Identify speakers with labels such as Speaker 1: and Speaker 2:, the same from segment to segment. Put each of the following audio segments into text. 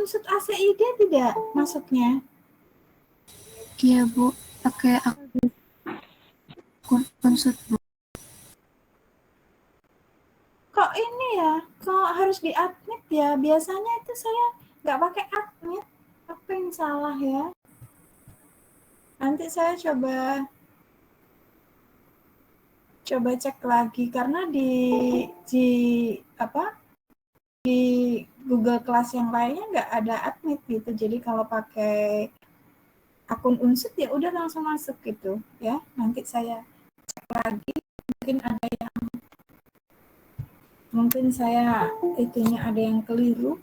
Speaker 1: unsut ACID tidak masuknya?
Speaker 2: Iya Bu, pakai akun unsut Bu.
Speaker 1: Kok ini ya, kok harus di-admit ya? Biasanya itu saya nggak pakai admit. Apa yang salah ya? Nanti saya coba cek lagi karena di apa di Google Class yang lainnya nggak ada admit gitu. Jadi kalau pakai akun unsut ya udah langsung masuk gitu ya. Nanti saya cek lagi, mungkin saya itunya ada yang keliru.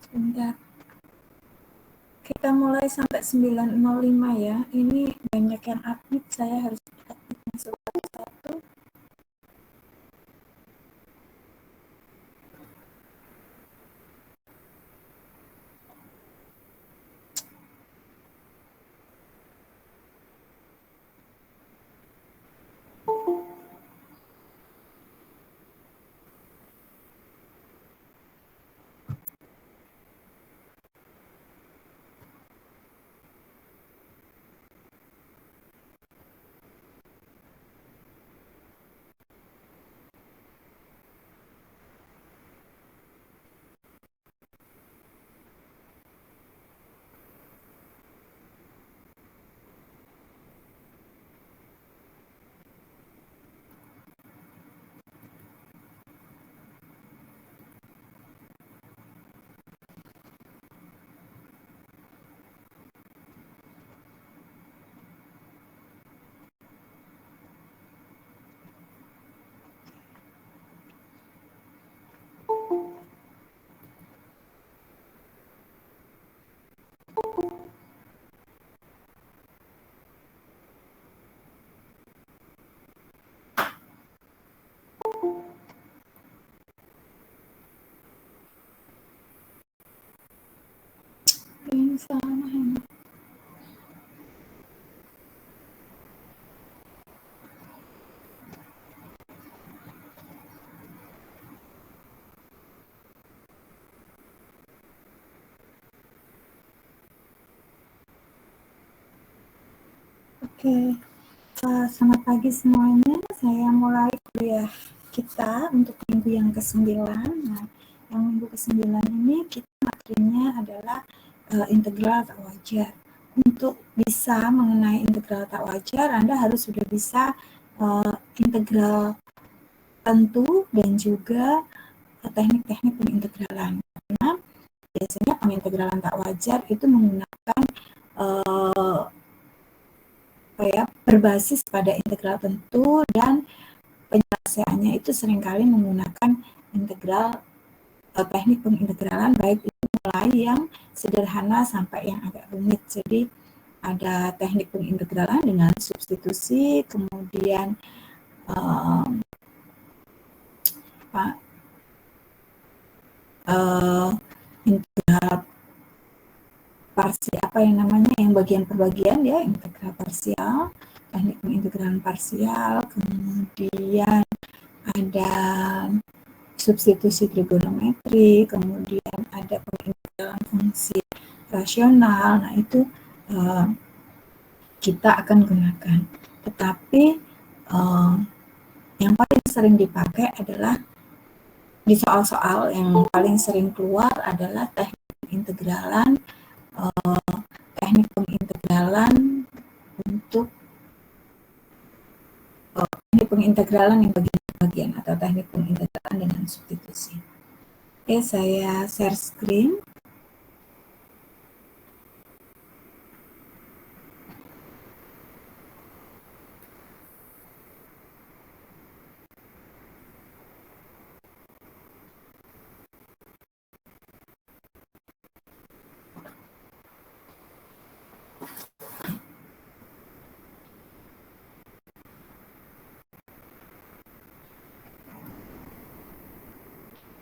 Speaker 1: Sebentar. Kita mulai sampai 9.05 ya. Ini banyak yang admit, saya harus admit masuk satu-satu. Ini sama ini. Oke, selamat pagi semuanya. Saya mulai kuliah kita untuk minggu yang ke-9. Nah, yang minggu ke-9 ini kita materinya adalah integral tak wajar. Untuk bisa mengenai integral tak wajar, Anda harus sudah bisa integral tentu dan juga teknik-teknik pengintegralan. Karena biasanya pengintegralan tak wajar itu menggunakan berbasis pada integral tentu dan penyelesaiannya itu seringkali menggunakan integral teknik pengintegralan baik itu mulai yang sederhana sampai yang agak rumit. Jadi ada teknik pengintegralan dengan substitusi, kemudian integral parsial, apa yang namanya yang bagian per bagian ya, integral parsial, teknik pengintegralan parsial, kemudian ada substitusi trigonometri, kemudian ada pengintegralan fungsi rasional. Nah, itu kita akan gunakan. Tetapi yang paling sering dipakai adalah di soal-soal yang paling sering keluar adalah teknik integralan, teknik pengintegralan untuk teknik pengintegralan yang bagian-bagian atau teknik pengintegralan dengan substitusi. Oke, saya share screen.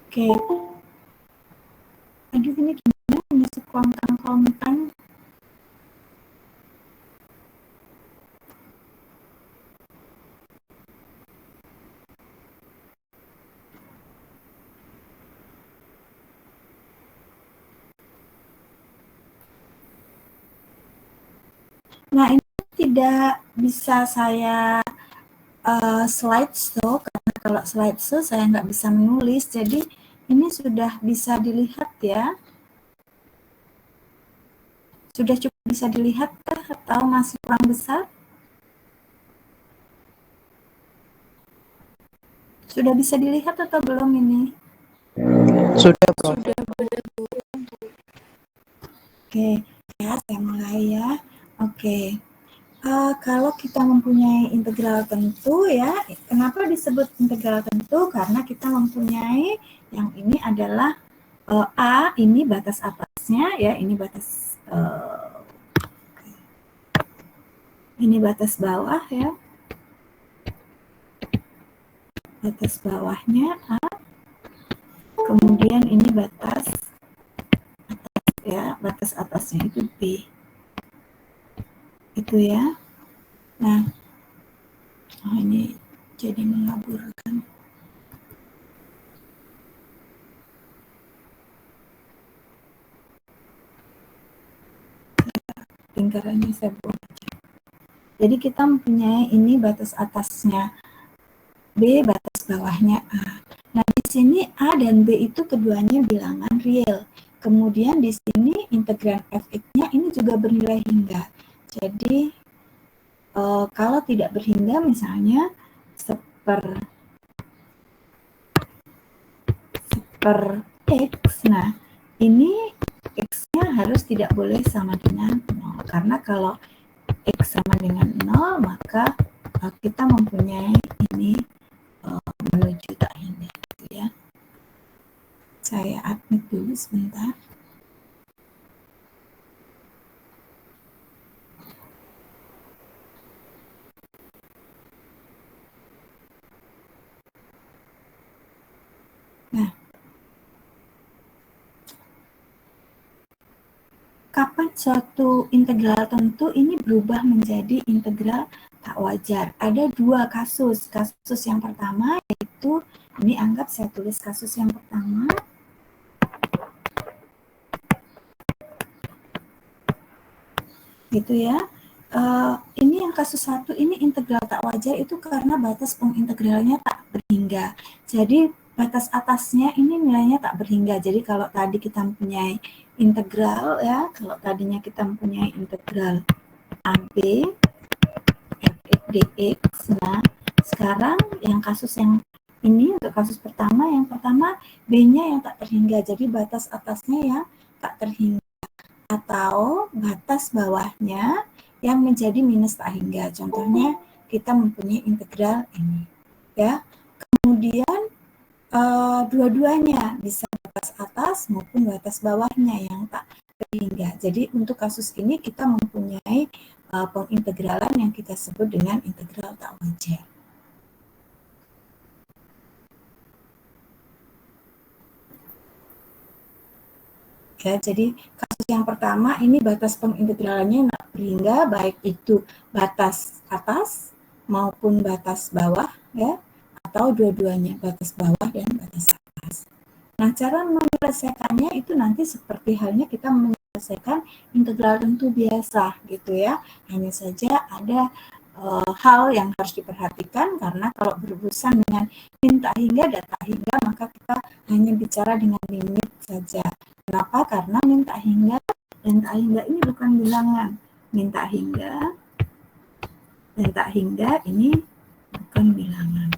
Speaker 1: Oke. Aduh, ini gimana? Ini sekontang-kontang. Nah, ini tidak bisa saya slideshow, karena kalau slideshow saya nggak bisa menulis, jadi ini sudah bisa dilihat ya. Sudah cukup bisa dilihat kah atau masih kurang besar? Sudah bisa dilihat atau belum ini?
Speaker 3: Sudah, Prof.
Speaker 1: Oke, ya saya mulai ya. Oke. Kalau kita mempunyai integral tentu ya, kenapa disebut integral tentu? Karena kita mempunyai yang ini adalah A, ini batas atasnya ya, ini batas bawah ya, batas bawahnya A, kemudian ini batas atas ya, batas atasnya itu B, itu ya. Nah, ini jadi mengaburkan. Lingkarannya saya buat. Jadi kita mempunyai ini batas atasnya B, batas bawahnya A. Nah, di sini A dan B itu keduanya bilangan real. Kemudian di sini integran fx-nya ini juga bernilai hingga. Jadi kalau tidak berhingga misalnya seper x, nah ini x-nya harus tidak boleh sama dengan 0. Karena kalau x sama dengan 0, maka kita mempunyai ini menuju tak hingga gitu ya. Saya admit dulu sebentar. Nah, kapan suatu integral tentu ini berubah menjadi integral tak wajar? Ada dua kasus. Kasus yang pertama yaitu, ini anggap saya tulis kasus yang pertama. Gitu ya. Ini yang kasus 1, ini integral tak wajar itu karena batas pengintegralnya tak berhingga. Jadi batas atasnya ini nilainya tak berhingga. Jadi kalau tadi kita mempunyai integral ya, kalau tadinya kita mempunyai integral AB fx dx, nah sekarang yang kasus yang ini untuk kasus pertama, yang pertama B-nya yang tak terhingga. Jadi batas atasnya yang tak terhingga atau batas bawahnya yang menjadi minus tak hingga. Contohnya kita mempunyai integral ini ya. Kemudian dua-duanya bisa batas atas maupun batas bawahnya yang tak terhingga. Jadi untuk kasus ini kita mempunyai pengintegralan yang kita sebut dengan integral tak wajar. Ya, jadi kasus yang pertama ini batas pengintegralannya tak berhingga, baik itu batas atas maupun batas bawah ya, atau dua-duanya, batas bawah dan batas atas. Nah, cara menyelesaikannya itu nanti seperti halnya kita menyelesaikan integral tentu biasa gitu ya. Hanya saja ada hal yang harus diperhatikan, karena kalau berurusan dengan min tak hingga dan tak hingga, maka kita hanya bicara dengan limit saja. Kenapa? Karena min tak hingga dan tak hingga ini bukan bilangan. Min tak hingga dan tak hingga ini bukan bilangan.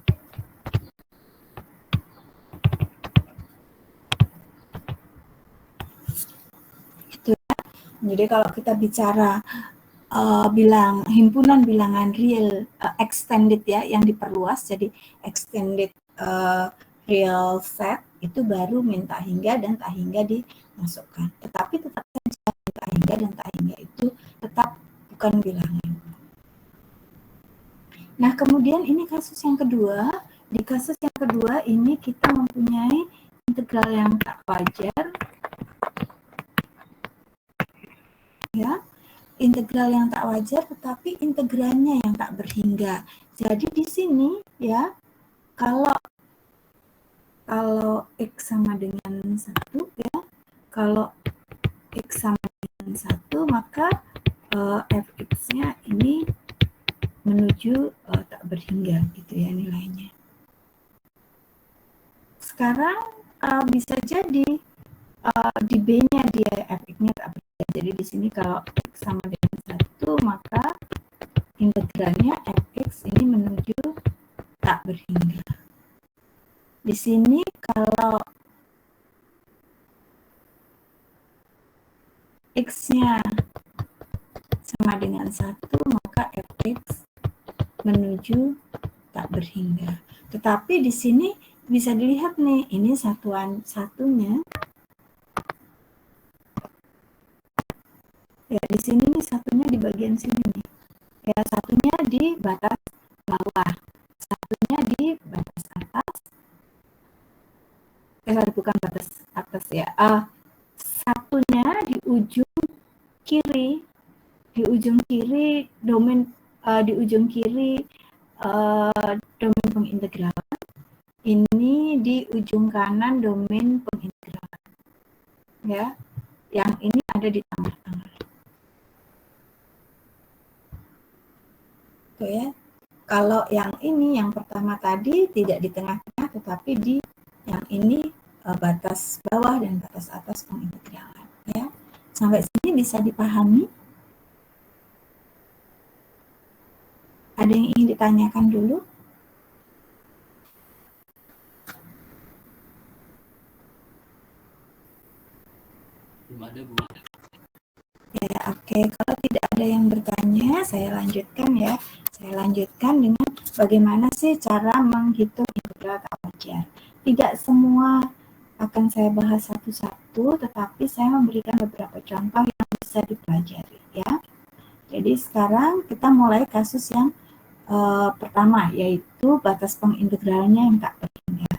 Speaker 1: Itu ya. Jadi kalau kita bicara himpunan bilangan real extended ya, yang diperluas jadi extended real set, itu baru min tak hingga dan tak hingga dimasukkan. Tetapi tetap saja min tak hingga dan tak hingga itu tetap bukan bilangan. Nah, kemudian ini kasus yang kedua. Di kasus yang kedua ini kita mempunyai integral yang tak wajar. Ya, integral yang tak wajar tetapi integralnya yang tak berhingga. Jadi di sini ya, kalau X sama dengan 1 ya, kalau X sama dengan 1 maka fx-nya ini menuju tak berhingga gitu ya nilainya. Sekarang bisa jadi di B-nya dia fx-nya tak berhingga. Jadi di sini kalau x sama dengan 1 maka integralnya fx ini menuju tak berhingga. Di sini kalau x-nya sama dengan 1 maka fx menuju tak berhingga. Tetapi di sini bisa dilihat nih, ini satuan satunya. Ya, di sini nih satunya di bagian sini nih. Ya, satunya di batas bawah, satunya di batas atas. Bukan batas atas ya. Satunya di ujung kiri, domain di ujung kiri domain pengintegralan. Ini di ujung kanan domain pengintegralan. Ya, yang ini ada di tengah-tengah. Tuh ya. Kalau yang ini, yang pertama tadi tidak di tengah-tengah, tetapi di yang ini batas bawah dan batas atas pengintegralan. Ya, sampai sini bisa dipahami? Ada yang ingin ditanyakan dulu?
Speaker 4: Belum ada, Bu.
Speaker 1: Ya, oke. Kalau tidak ada yang bertanya, saya lanjutkan ya. Saya lanjutkan dengan bagaimana sih cara menghitung integral tak wajar. Tidak semua akan saya bahas satu-satu, tetapi saya memberikan beberapa contoh yang bisa dipelajari ya. Jadi sekarang kita mulai kasus yang pertama, yaitu batas pengintegralnya yang tak berhingga.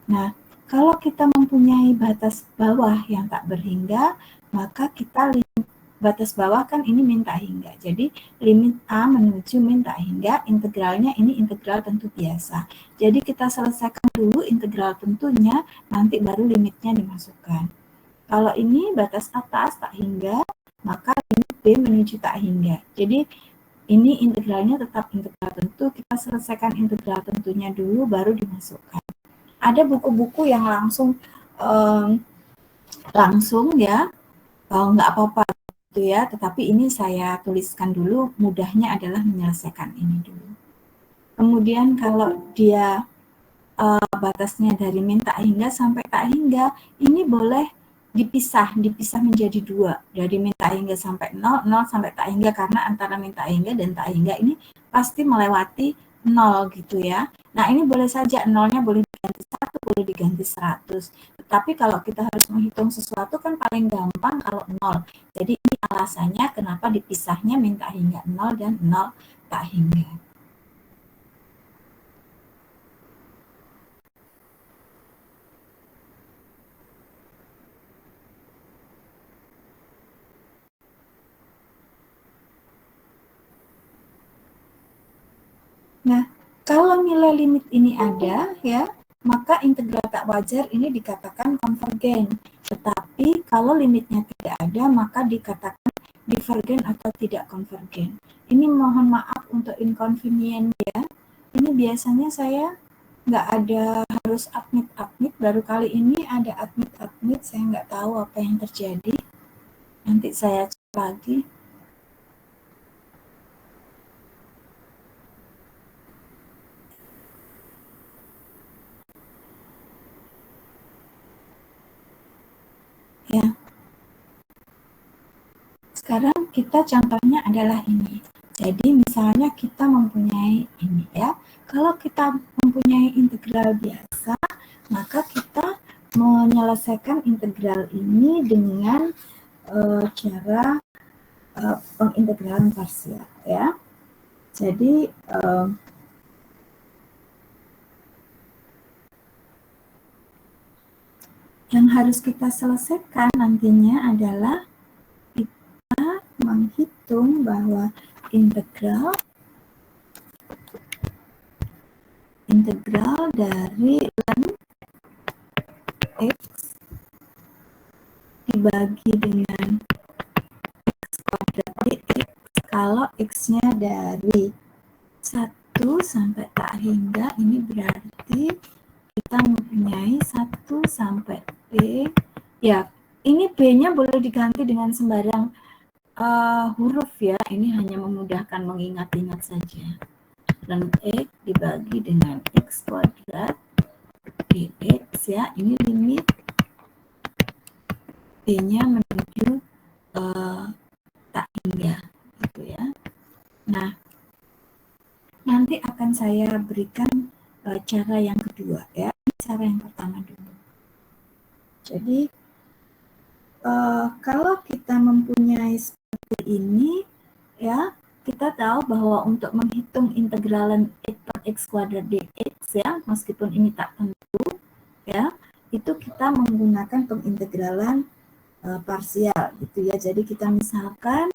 Speaker 1: Nah, kalau kita mempunyai batas bawah yang tak berhingga, maka kita batas bawah kan ini min tak hingga. Jadi limit A menuju min tak hingga, integralnya ini integral tentu biasa. Jadi kita selesaikan dulu integral tentunya, nanti baru limitnya dimasukkan. Kalau ini batas atas tak hingga, maka limit B menuju tak hingga. Jadi ini integralnya tetap integral tentu, kita selesaikan integral tentunya dulu baru dimasukkan. Ada buku-buku yang langsung ya, nggak apa-apa gitu ya, tetapi ini saya tuliskan dulu, mudahnya adalah menyelesaikan ini dulu. Kemudian kalau dia batasnya dari min tak hingga sampai tak hingga, ini boleh dipisah menjadi 2, dari min tak hingga sampai 0, 0 sampai tak hingga, karena antara min tak hingga dan tak hingga ini pasti melewati 0 gitu ya. Nah, ini boleh saja 0-nya boleh diganti 1, boleh diganti 100. Tapi kalau kita harus menghitung sesuatu kan paling gampang kalau 0. Jadi ini alasannya kenapa dipisahnya min tak hingga 0 dan 0 tak hingga. Nah, kalau nilai limit ini ada ya, maka integral tak wajar ini dikatakan konvergen. Tetapi kalau limitnya tidak ada, maka dikatakan divergen atau tidak konvergen. Ini mohon maaf untuk inconvenient ya. Ini biasanya saya nggak ada harus admit, baru kali ini ada admit, saya nggak tahu apa yang terjadi. Nanti saya cek lagi. Ya. Sekarang kita contohnya adalah ini. Jadi misalnya kita mempunyai ini ya. Kalau kita mempunyai integral biasa, maka kita menyelesaikan integral ini dengan cara pengintegralan parsial ya. Jadi yang harus kita selesaikan nantinya adalah kita menghitung bahwa integral dari ln x dibagi dengan x kuadrat dx Kalau X-nya dari 1 sampai tak hingga, ini berarti kita mempunyai 1 sampai B. Ya, ini B-nya boleh diganti dengan sembarang huruf ya. Ini hanya memudahkan mengingat-ingat saja. Dan X dibagi dengan X kuadrat dx ya. Ini limit B-nya menuju tak hingga gitu ya. Nah, nanti akan saya berikan cara yang kedua ya. Cara yang pertama dulu. Jadi kalau kita mempunyai seperti ini ya, kita tahu bahwa untuk menghitung integralan X per X kuadrat dx ya, meskipun ini tak tentu ya, itu kita menggunakan pengintegralan parsial gitu ya. Jadi kita misalkan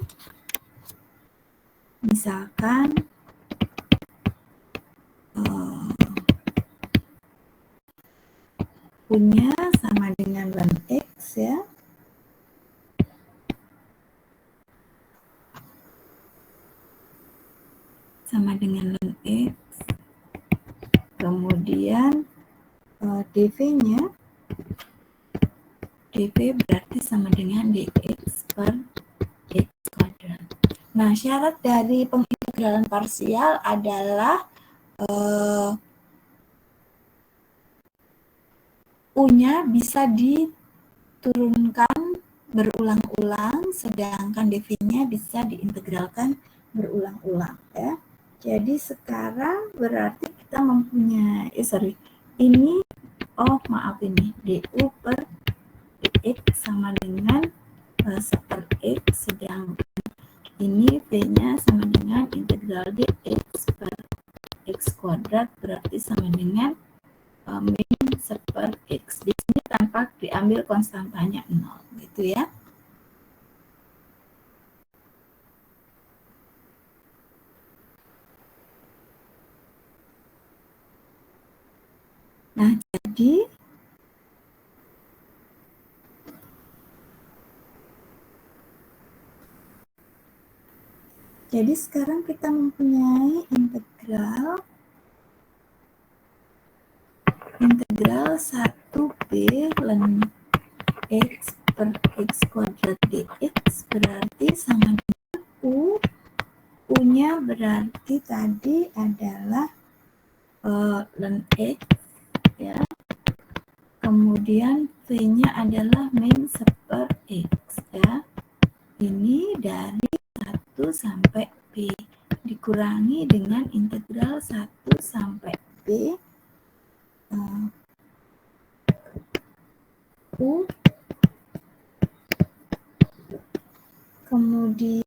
Speaker 1: punya sama dengan ln X ya. Sama dengan ln X. Kemudian dv-nya dv berarti sama dengan dx per x kuadrat. Nah, syarat dari pengintegralan parsial adalah U-nya bisa diturunkan berulang-ulang, sedangkan dv-nya bisa diintegralkan berulang-ulang ya. Jadi sekarang berarti kita mempunyai ini du per dx sama dengan 1/x, sedangkan ini v-nya sama dengan integral dx per x kuadrat berarti sama dengan min 1/x. Di sini tanpa diambil konstantanya 0 gitu ya. Nah, jadi sekarang kita mempunyai integral 1b ln x per x kuadrat dx berarti sama dengan U-nya berarti tadi adalah ln x ya. Kemudian v-nya adalah min 1/x ya. Ini dari 1 sampai b dikurangi dengan integral 1 sampai b U, kemudian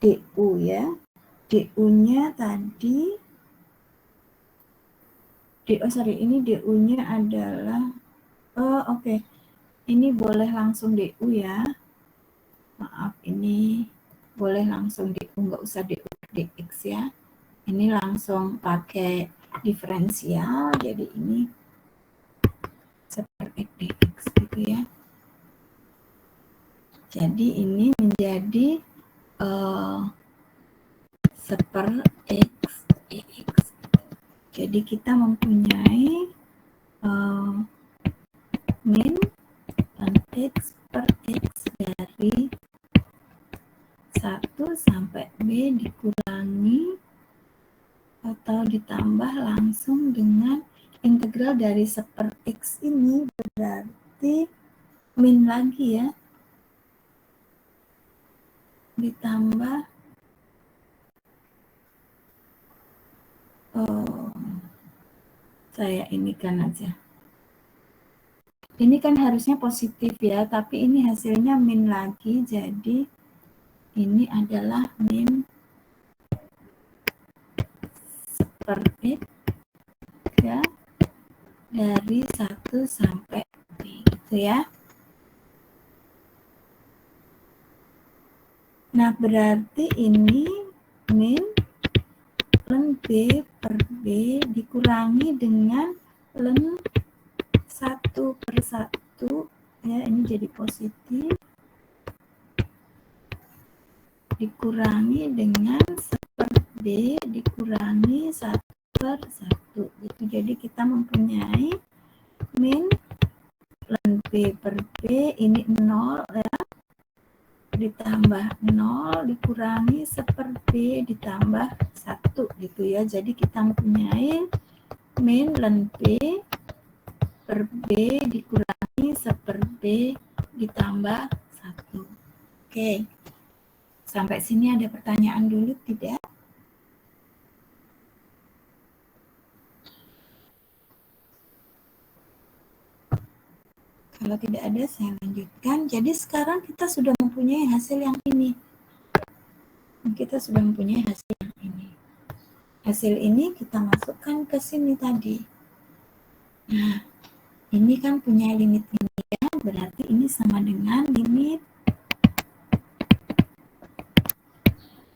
Speaker 1: du ya. Du-nya tadi ini du-nya adalah oke. Ini boleh langsung du ya. Maaf, ini boleh langsung du, nggak usah du dx ya. Ini langsung pakai diferensial, jadi ini 1/x dx gitu ya. Jadi ini menjadi 1/x dx. Jadi kita mempunyai min ln x per x dari 1 sampai b dikurangi atau ditambah langsung dengan integral dari 1/x ini berarti min lagi ya, ditambah saya inikan aja. Ini kan harusnya positif ya, tapi ini hasilnya min lagi, jadi ini adalah min 1/x ya, dari 1 sampai b gitu ya. Nah, berarti ini min ln b per b dikurangi dengan ln 1/1 ya, ini jadi positif dikurangi dengan 1/B dikurangi 1/1 gitu. Jadi kita mempunyai min ln B per B ini 0 ya, ditambah 0 dikurangi 1/B ditambah 1 gitu ya. Jadi kita mempunyai min ln B per B dikurangi 1/B ditambah 1. Oke. Sampai sini ada pertanyaan dulu tidak? Kalau tidak ada, saya lanjutkan. Jadi sekarang kita sudah mempunyai hasil yang ini. Kita sudah mempunyai hasil yang ini. Hasil ini kita masukkan ke sini tadi. Nah, ini kan punya limit ini ya, berarti ini sama dengan limit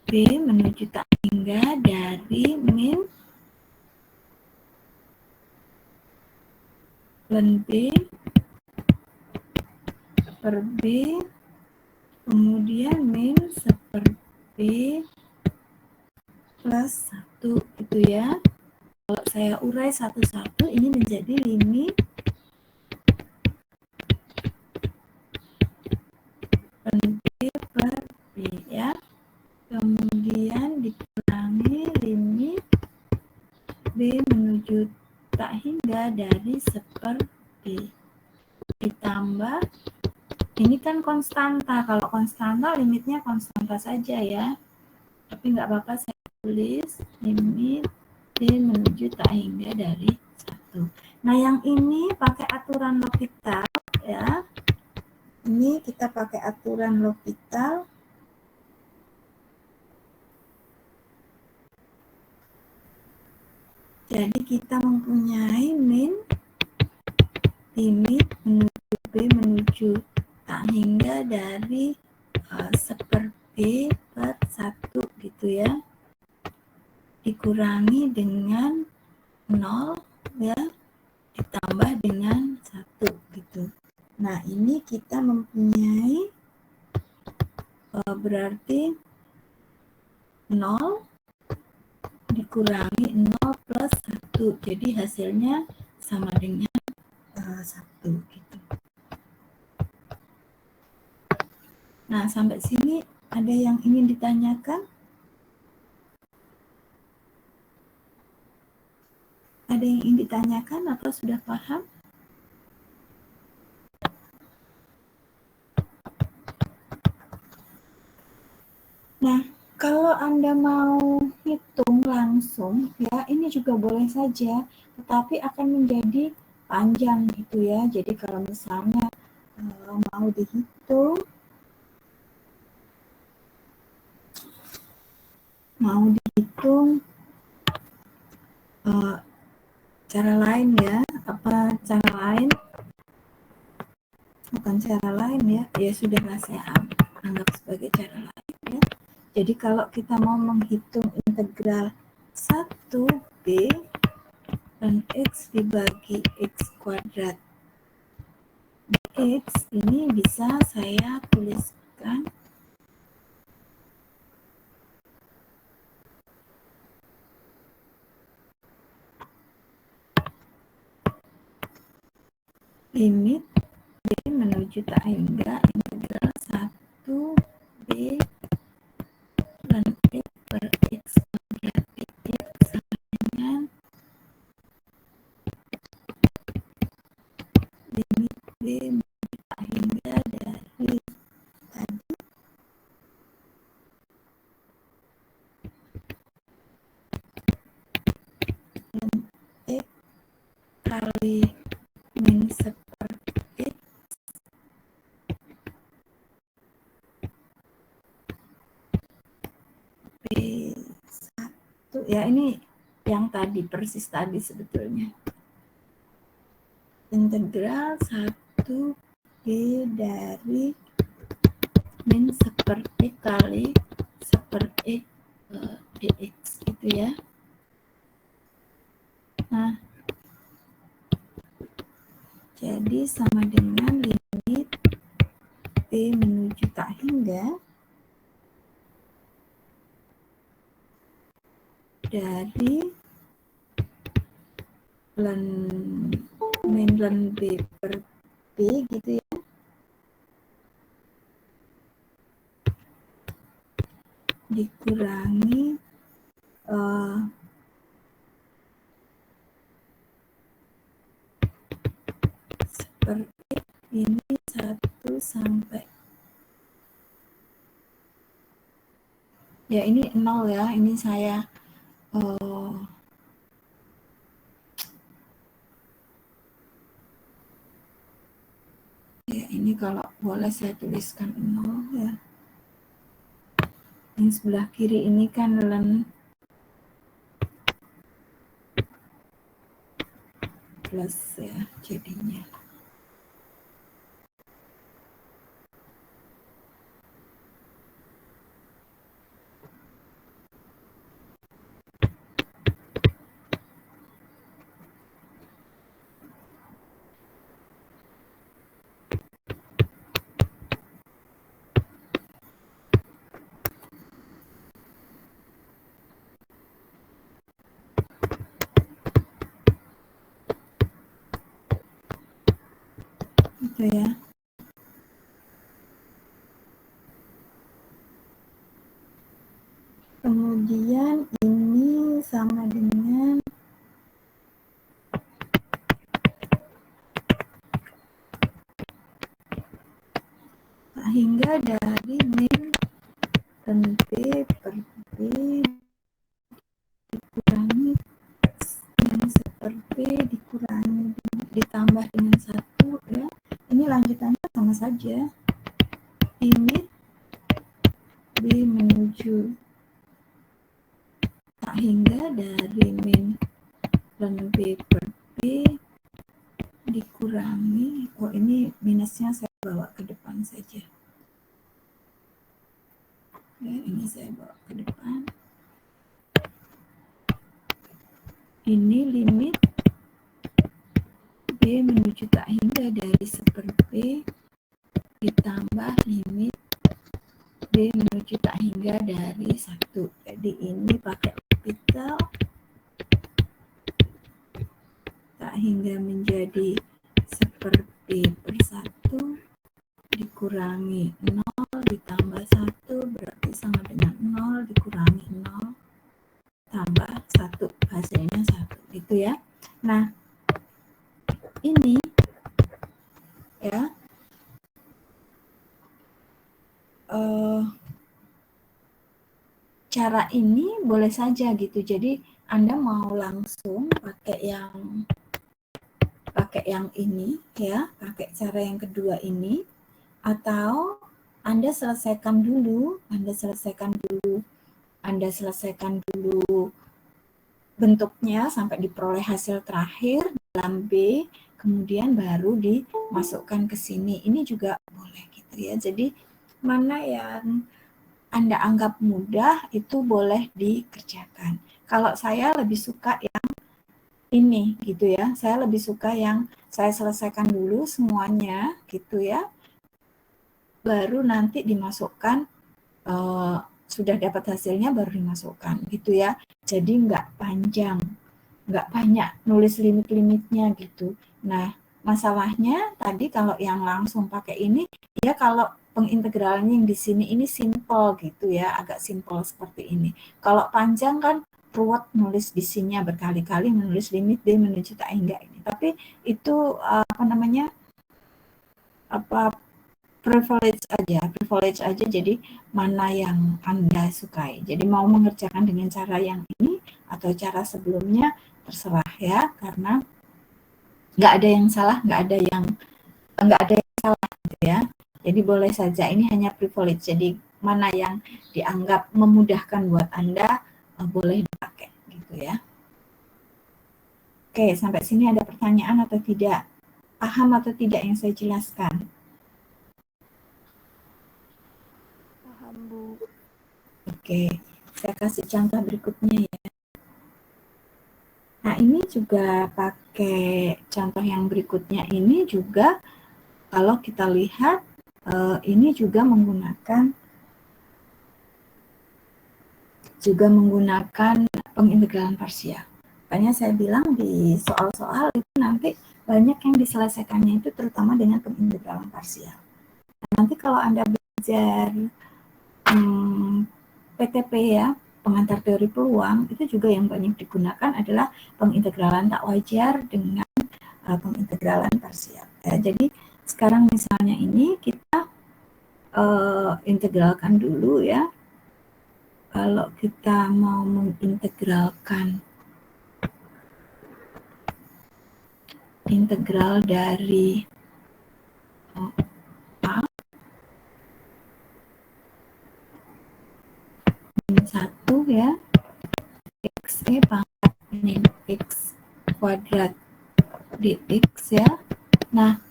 Speaker 1: B menuju tak hingga dari min ln B per B kemudian min 1/B plus 1 gitu ya. Kalau saya urai satu-satu ini menjadi limit ln B per B ya. Kemudian dikurangi limit B menuju tak hingga dari 1/B ditambah ini kan konstanta. Kalau konstanta limitnya konstanta saja ya, tapi nggak apa-apa saya tulis limit B menuju tak hingga dari 1. Nah yang ini pakai aturan L'Hopital ya, ini kita pakai aturan L'Hopital. Jadi kita mempunyai min limit menuju B menuju tak hingga dari 1/B per 1 gitu ya. Dikurangi dengan 0 ya, ditambah dengan 1 gitu. Nah, ini kita mempunyai berarti 0 dikurangi 0 plus 1. Jadi hasilnya sama dengan 1 gitu. Nah, sampai sini ada yang ingin ditanyakan? Ada yang ingin ditanyakan atau sudah paham? Nah, kalau Anda mau hitung langsung, ya ini juga boleh saja, tetapi akan menjadi panjang gitu ya. Jadi kalau misalnya mau dihitung, cara lain ya, apa cara lain? Bukan cara lain ya, ya sudahlah saya anggap sebagai cara lain ya. Jadi kalau kita mau menghitung integral 1B dan X dibagi X kuadrat dx, ini bisa saya tuliskan limit B menuju tak hingga integral 1B dan X per X kuadrat dx sama dengan limit B menuju tak hingga dari tadi dan X kali min 1/X B1 ya, ini yang tadi persis tadi sebetulnya. Integral 1B dari min 1/X kali 1/X dx gitu ya. Nah, jadi Jadi sama dengan limit T menuju tak hingga dari ln B per P gitu ya, dikurangi seperti ini 1 sampai ya ini 0 ya, ini saya ya ini kalau boleh saya tuliskan 0 ya. Yang sebelah kiri ini kan ln plus ya jadinya. Itu ya. Kemudian ini sama dengan hingga dari min ln P per P dikurangi min per P dikurangi ditambah dengan 1 ya. Ini lanjutannya sama saja. Limit B menuju tak hingga dari min ln B per P dikurangi, oh ini minusnya saya bawa ke depan saja ya, ini saya bawa ke depan. Ini limit B menuju tak hingga dari 1/P ditambah limit B menuju tak hingga dari 1. Jadi ini pakai kapital tak hingga menjadi 1/P per 1 dikurangi 0 ditambah 1 berarti sama dengan 0 dikurangi 0 tambah 1 hasilnya 1 gitu ya. Nah ini ya cara ini boleh saja gitu. Jadi Anda mau langsung pakai yang ini ya, pakai cara yang kedua ini, atau Anda selesaikan dulu bentuknya sampai diperoleh hasil terakhir dalam B, kemudian baru dimasukkan ke sini. Ini juga boleh gitu ya. Jadi mana yang Anda anggap mudah itu boleh dikerjakan. Kalau saya lebih suka yang ini gitu ya. Saya lebih suka yang saya selesaikan dulu semuanya gitu ya. Baru nanti dimasukkan, sudah dapat hasilnya baru dimasukkan gitu ya. Jadi nggak panjang, nggak banyak nulis limit-limitnya gitu. Nah masalahnya tadi kalau yang langsung pakai ini, ya kalau pengintegralannya yang di sini ini simple gitu ya, agak simple seperti ini. Kalau panjang kan ruwet nulis di sini berkali-kali menulis limit D menuju tak hingga ini. Tapi itu privilege aja. Jadi mana yang Anda sukai. Jadi mau mengerjakan dengan cara yang ini atau cara sebelumnya terserah ya, karena nggak ada yang salah, nggak ada yang salah gitu ya. Jadi boleh saja, ini hanya privilege. Jadi mana yang dianggap memudahkan buat Anda boleh dipakai gitu ya. Oke, sampai sini ada pertanyaan atau tidak? Paham atau tidak yang saya jelaskan?
Speaker 2: Paham, Bu.
Speaker 1: Oke, saya kasih contoh berikutnya ya. Nah, ini juga pakai contoh yang berikutnya ini juga kalau kita lihat ini juga menggunakan pengintegralan parsial. Makanya saya bilang di soal-soal itu nanti banyak yang diselesaikannya itu terutama dengan pengintegralan parsial. Nanti kalau Anda belajar PTP ya, pengantar teori peluang, itu juga yang banyak digunakan adalah pengintegralan tak wajar dengan pengintegralan parsial. Ya, jadi sekarang misalnya ini kita integralkan dulu ya. Kalau kita mau mengintegralkan integral dari A min 1 ya, x pangkat min x kuadrat dx ya. Nah,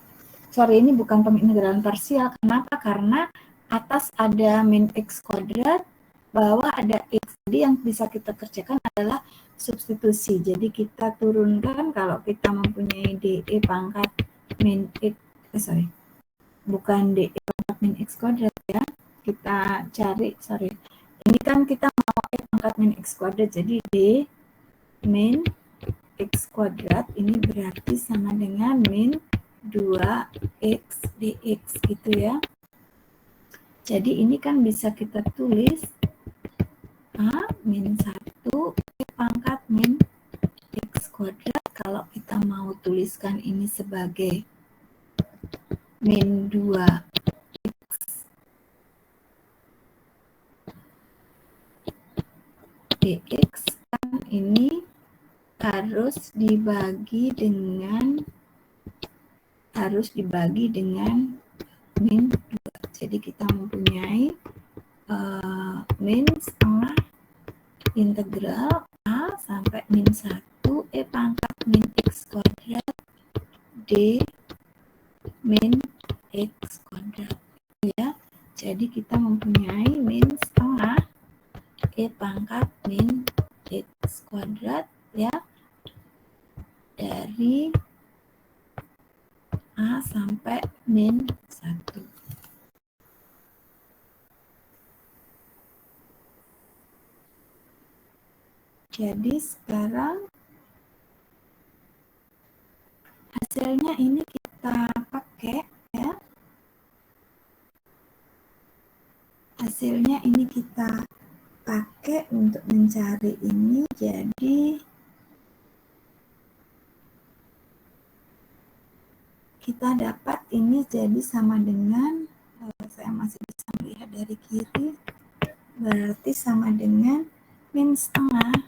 Speaker 1: sorry ini bukan pengintegralan parsial. Kenapa? Karena atas ada min x kuadrat, bawah ada x. Jadi yang bisa kita kerjakan adalah substitusi. Jadi kita turunkan kalau kita mempunyai dE pangkat min x, bukan dE pangkat min x kuadrat ya. Kita cari, ini kan kita mau e pangkat min x kuadrat, jadi d min x kuadrat ini berarti sama dengan min 2x dx gitu ya. Jadi ini kan bisa kita tulis A min 1 E pangkat min X kuadrat. Kalau kita mau tuliskan ini sebagai min 2X dx kan ini harus dibagi dengan min 2. Jadi kita mempunyai min setengah integral A sampai min 1 E pangkat min X kuadrat D min X kuadrat ya. Jadi kita mempunyai min setengah E pangkat min X kuadrat ya, dari A sampai min 1. Jadi sekarang hasilnya ini kita pakai ya. Hasilnya ini kita pakai untuk mencari ini. Jadi kita dapat ini jadi sama dengan, saya masih bisa melihat dari kiri, berarti sama dengan min setengah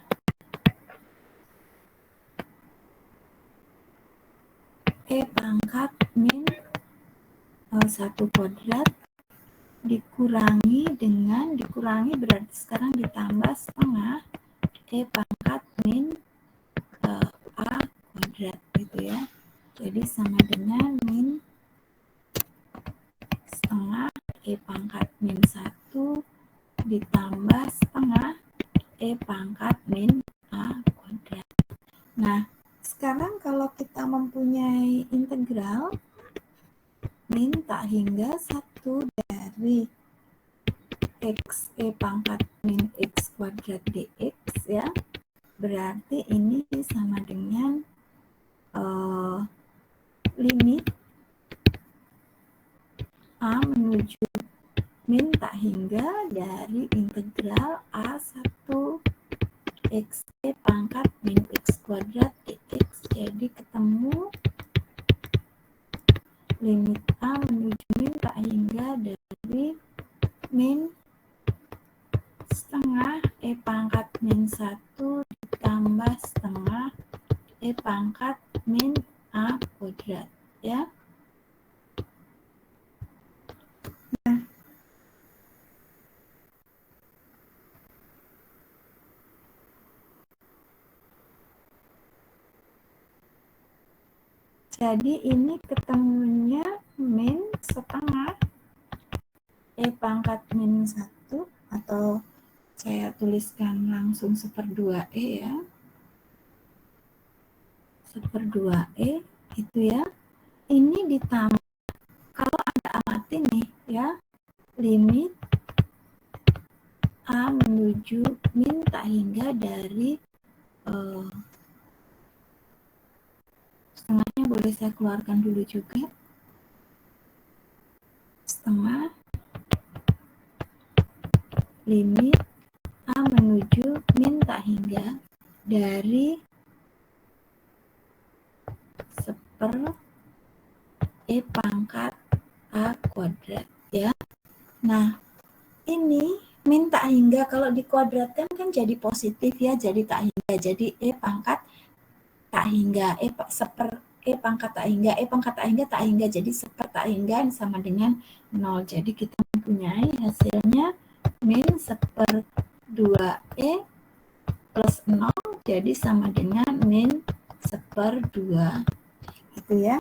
Speaker 1: E pangkat min 1 kuadrat dikurangi berarti sekarang ditambah setengah E pangkat min A kuadrat gitu ya. Jadi sama dengan min setengah E pangkat min 1 ditambah setengah E pangkat min A kuadrat. Nah, sekarang kalau kita mempunyai integral min tak hingga 1 dari x E pangkat min X kuadrat dx ya, berarti ini sama dengan limit A menuju min tak hingga dari integral A1 x E pangkat min X kuadrat dx. Jadi ketemu limit A menuju min tak hingga dari min setengah E pangkat min 1 ditambah setengah E pangkat min A kuadrat ya. Nah, jadi ini ketemunya min setengah E pangkat min 1, atau saya tuliskan langsung 1/2 E ya. 1/2E gitu ya. Ini ditambah, kalau Anda amati nih ya, limit A menuju min tak hingga dari setengahnya boleh saya keluarkan dulu juga. Setengah limit A menuju min tak hingga dari 1/E pangkat A kuadrat ya. Nah, ini min tak hingga kalau dikuadratkan kan jadi positif ya, jadi tak hingga. Jadi E pangkat tak hingga, E pangkat tak hingga, E pangkat tak hingga, tak hingga. Jadi 1 tak hingga sama dengan 0. Jadi kita mempunyai hasilnya min 1/2E plus 0, jadi sama dengan min 1/2. Gitu ya.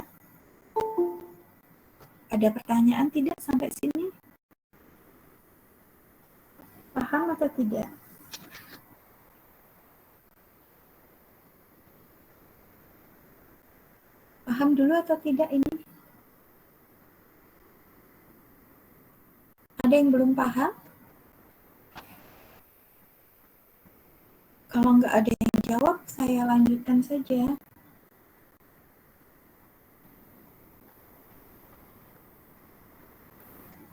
Speaker 1: Ada pertanyaan tidak sampai sini? Paham atau tidak? Paham dulu atau tidak ini? Ada yang belum paham? Kalau nggak ada yang jawab, saya lanjutkan saja.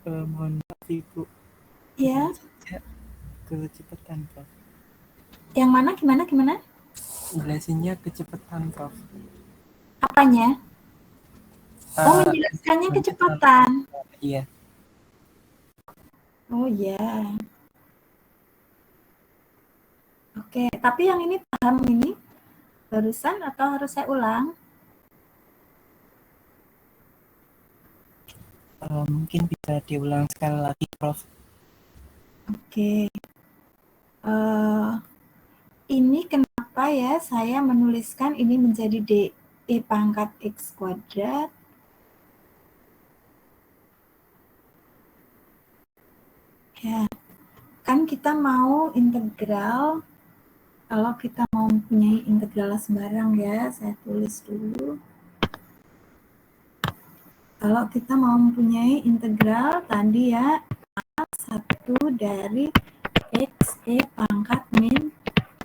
Speaker 3: Mohon maaf Ibu.
Speaker 1: Ya.
Speaker 3: Kecepatan, Prof.
Speaker 1: Yang mana? Gimana?
Speaker 3: Jelasinnya kecepatan, Prof.
Speaker 1: Apanya? Menjelaskannya kecepatan.
Speaker 3: Iya.
Speaker 1: Oh ya. Oke, tapi yang ini paham ini barusan atau harus saya ulang?
Speaker 3: Mungkin bisa diulang sekali lagi, Prof.
Speaker 1: Oke. Ini kenapa ya saya menuliskan ini menjadi DE pangkat X kuadrat? Ya, kan kita mau integral. Kalau kita mau mempunyai integral sembarang ya, saya tulis dulu. Kalau kita mau mempunyai integral tadi ya, A1 dari X E pangkat min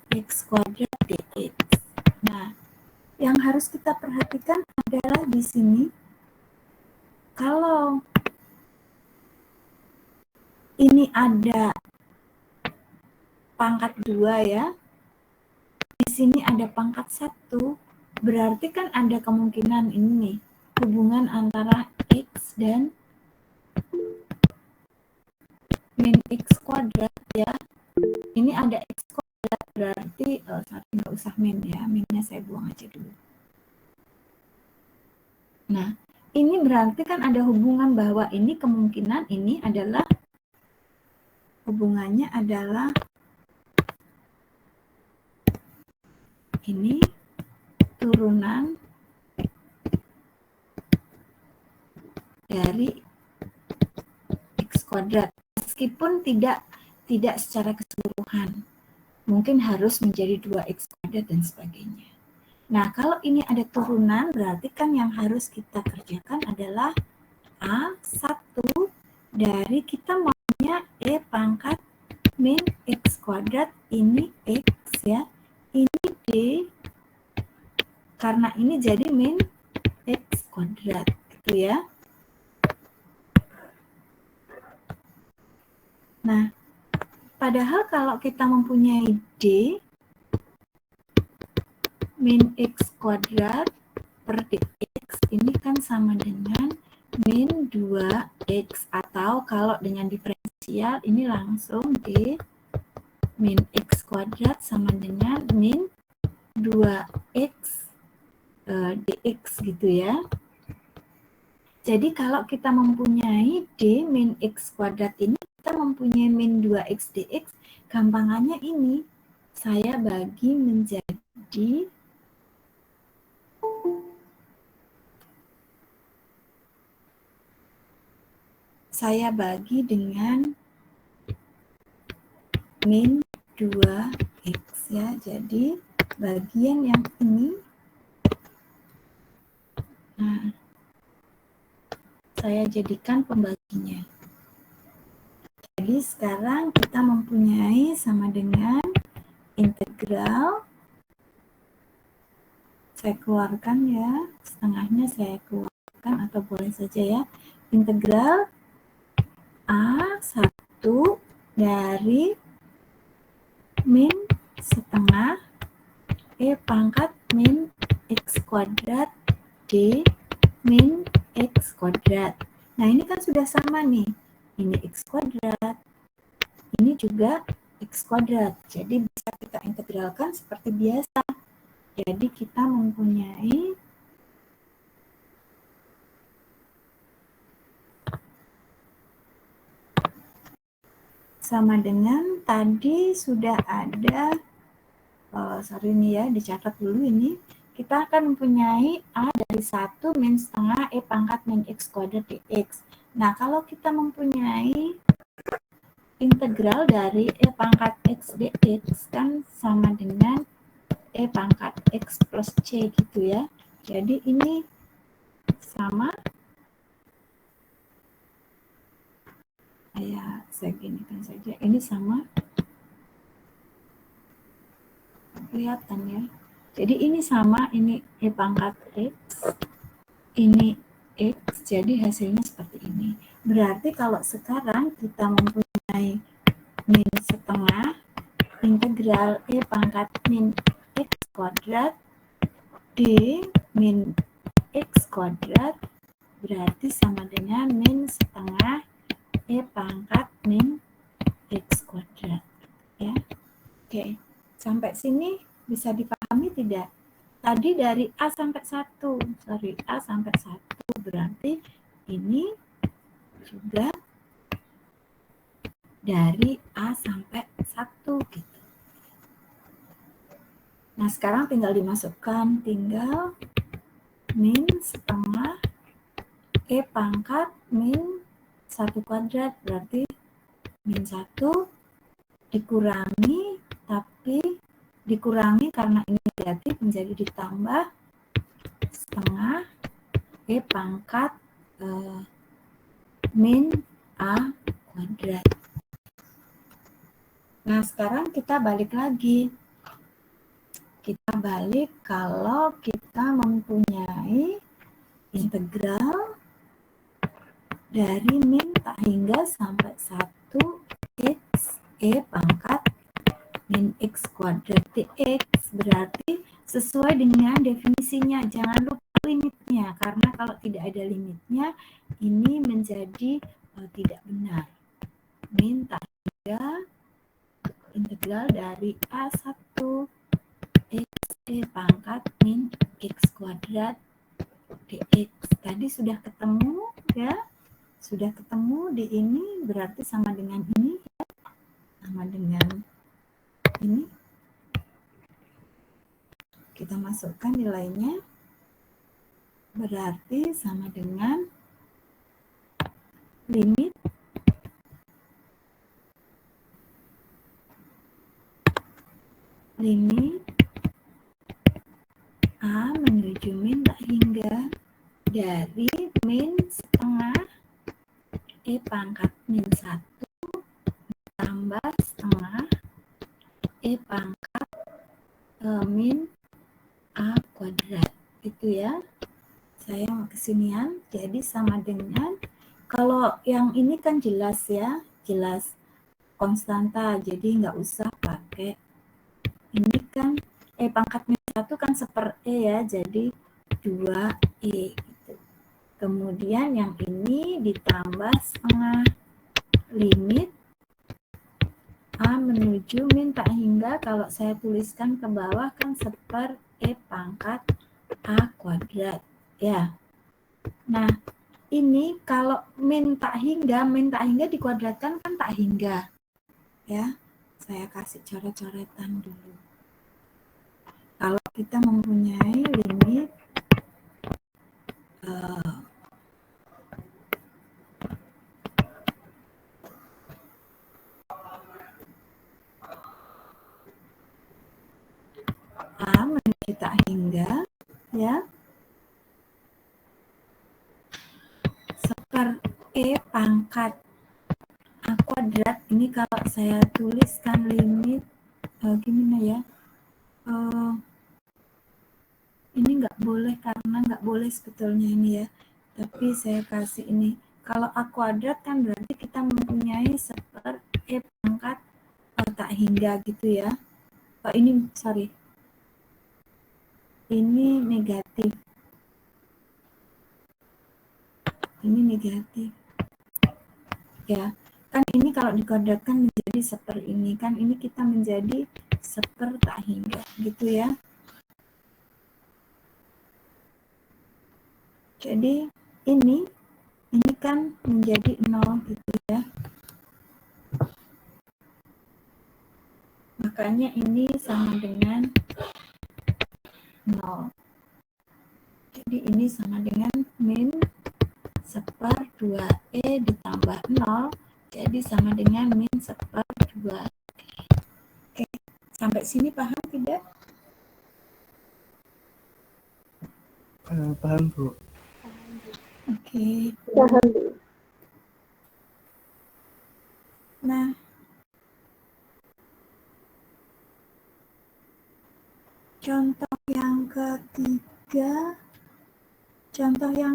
Speaker 1: X kuadrat dx. Nah, yang harus kita perhatikan adalah di sini, kalau ini ada pangkat 2 ya, di sini ada pangkat 1, berarti kan ada kemungkinan ini nih, hubungan antara X dan min X kuadrat ya. Ini ada X kuadrat, berarti nggak usah min ya, minnya saya buang aja dulu. Nah, ini berarti kan ada hubungan bahwa ini kemungkinan ini adalah, hubungannya adalah ini turunan dari X kuadrat, meskipun tidak secara keseluruhan, mungkin harus menjadi 2X kuadrat dan sebagainya. Nah, kalau ini ada turunan, berarti kan yang harus kita kerjakan adalah A1 dari kita maunya E pangkat min X kuadrat, ini X ya, ini D, karena ini jadi min X kuadrat, gitu ya. Nah, padahal kalau kita mempunyai D min X kuadrat per dx, ini kan sama dengan min 2X, atau kalau dengan diferensial ini langsung D min X kuadrat sama dengan min 2X dx gitu ya. Jadi kalau kita mempunyai D min X kuadrat ini, kita mempunyai min 2X dx, gampangannya ini, saya bagi menjadi dengan min 2X ya. Jadi bagian yang ini saya jadikan pembaginya. Jadi sekarang kita mempunyai sama dengan integral, saya keluarkan ya, setengahnya saya keluarkan atau boleh saja ya, integral A1 dari min setengah E pangkat min X kuadrat D min X kuadrat. Nah ini kan sudah sama nih, ini X kuadrat, ini juga X kuadrat, jadi bisa kita integralkan seperti biasa. Jadi kita mempunyai sama dengan tadi sudah ada, sorry ini ya, dicatat dulu ini. Kita akan mempunyai A dari 1 min setengah E pangkat min X kuadrat dx. Nah, kalau kita mempunyai integral dari E pangkat X dx kan sama dengan E pangkat X plus C gitu ya. Jadi ini sama, ya saya ginikan saja, ini sama, kelihatan ya. Jadi ini sama, ini E pangkat X, ini X, jadi hasilnya seperti ini. Berarti kalau sekarang kita mempunyai min setengah integral E pangkat min X kuadrat D min X kuadrat, berarti sama dengan min setengah E pangkat min X kuadrat ya. Oke, sampai sini bisa dipahami tidak? Tadi dari A sampai 1, A sampai 1, berarti ini juga dari A sampai 1 gitu. Nah sekarang tinggal dimasukkan, tinggal min setengah E pangkat min 1 kuadrat, berarti min 1 dikurangi, tapi dikurangi karena ini negatif menjadi ditambah setengah E pangkat min A kuadrat. Nah sekarang kita balik lagi. Kita balik kalau kita mempunyai integral dari min tak hingga sampai 1 X E pangkat min X kuadrat dx, berarti sesuai dengan definisinya, jangan lupa limitnya, karena kalau tidak ada limitnya ini menjadi tidak benar. Min tak hingga integral dari A1 X E pangkat min X kuadrat dx. Tadi sudah ketemu ya, sudah ketemu di ini, berarti sama dengan ini ya, sama dengan ini. Kita masukkan nilainya, berarti sama dengan limit A menuju min tak hingga dari min setengah E pangkat min 1 tambah setengah E pangkat min A kuadrat. Itu ya. Saya mau kesinian. Jadi sama dengan, kalau yang ini kan jelas ya, jelas konstanta. Jadi nggak usah pakai. Ini kan E pangkat min 1 kan seper E ya. Jadi 2E gitu. Kemudian yang ini ditambah setengah limit A menuju min tak hingga, kalau saya tuliskan ke bawah kan seper E pangkat A kuadrat ya. Nah ini kalau min tak hingga dikuadratkan kan tak hingga ya. Saya kasih coret-coretan dulu. Kalau kita mempunyai limit A menuju tak hingga ya, seper E pangkat A kuadrat. Ini kalau saya tuliskan limit gimana ya, ini nggak boleh karena nggak boleh sebetulnya ini ya, tapi saya kasih ini. Kalau A kuadrat kan berarti kita mempunyai E pangkat tak hingga gitu ya. Ini sorry, ini negatif, ini negatif ya kan. Ini kalau dikuadratkan menjadi ini kan, ini kita menjadi tak hingga gitu ya. Jadi ini kan menjadi 0 gitu ya. Makanya ini sama dengan 0. Jadi ini sama dengan min 1/2E ditambah 0. Jadi sama dengan min 1/2. Oke, sampai sini paham tidak?
Speaker 3: Paham, Bu.
Speaker 1: Oke. Nah, contoh yang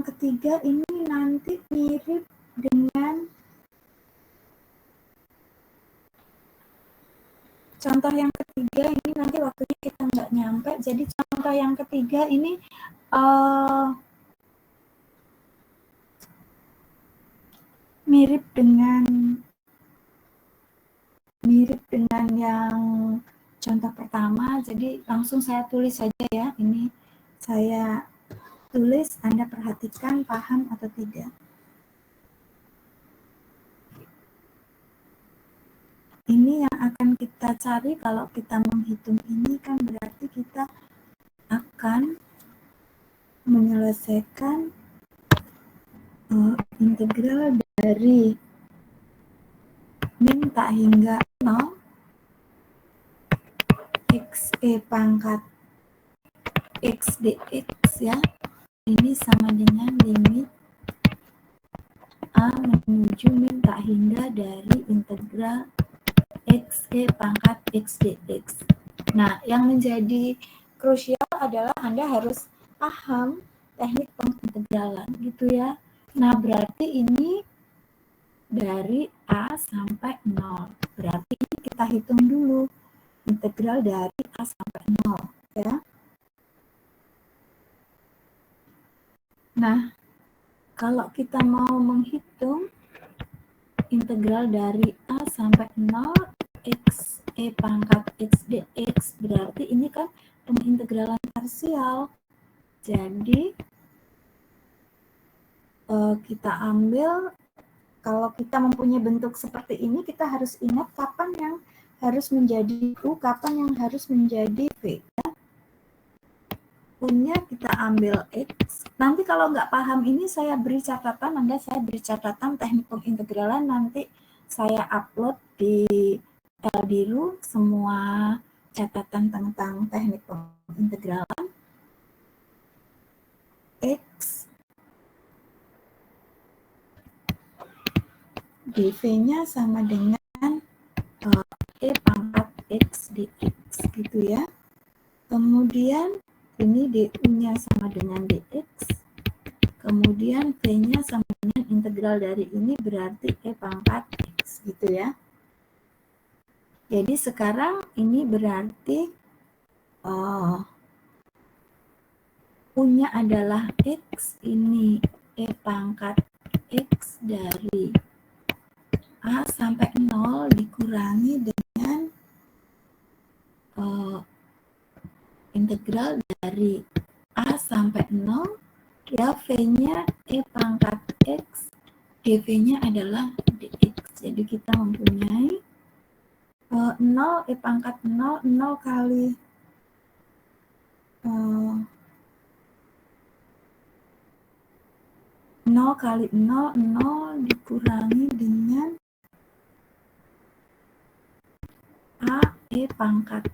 Speaker 1: ketiga ini nanti mirip dengan contoh yang ketiga ini, nanti waktunya kita nggak nyampe. Jadi contoh yang ketiga ini mirip dengan yang contoh pertama. Jadi langsung saya tulis saja ya. Ini saya tulis, Anda perhatikan paham atau tidak. Ini yang akan kita cari kalau kita menghitung ini kan, berarti kita akan menyelesaikan integral dari min tak hingga 0 xe pangkat x dx ya. Ini sama dengan limit A menuju min tak hingga dari integral xe pangkat x dx. Nah, yang menjadi krusial adalah Anda harus paham teknik pengintegralan gitu ya. Nah, berarti ini dari A sampai 0. Berarti ini kita hitung dulu integral dari A sampai 0 ya. Nah, kalau kita mau menghitung integral dari A sampai 0 x e pangkat x dx, berarti ini kan pengintegralan parsial. Jadi kita ambil, kalau kita mempunyai bentuk seperti ini, kita harus ingat kapan yang harus menjadi U, kapan yang harus menjadi V ya. U-nya kita ambil X. Nanti kalau nggak paham ini saya beri catatan, saya beri catatan teknik pengintegralan, nanti saya upload di Eldiru semua catatan tentang teknik pengintegralan. X dv-nya sama dengan e pangkat x dx gitu ya. Kemudian ini du-nya sama dengan dx. Kemudian v-nya sama dengan integral dari ini, berarti e pangkat x gitu ya. Jadi sekarang ini berarti U-nya adalah x, ini e pangkat x dari A sampai 0 dikurangi dengan integral dari A sampai 0 ya, V-nya e pangkat x, dv-nya adalah dx. Jadi kita mempunyai 0 e pangkat 0, 0 kali 0 kali 0, 0 dikurangi dengan A e pangkat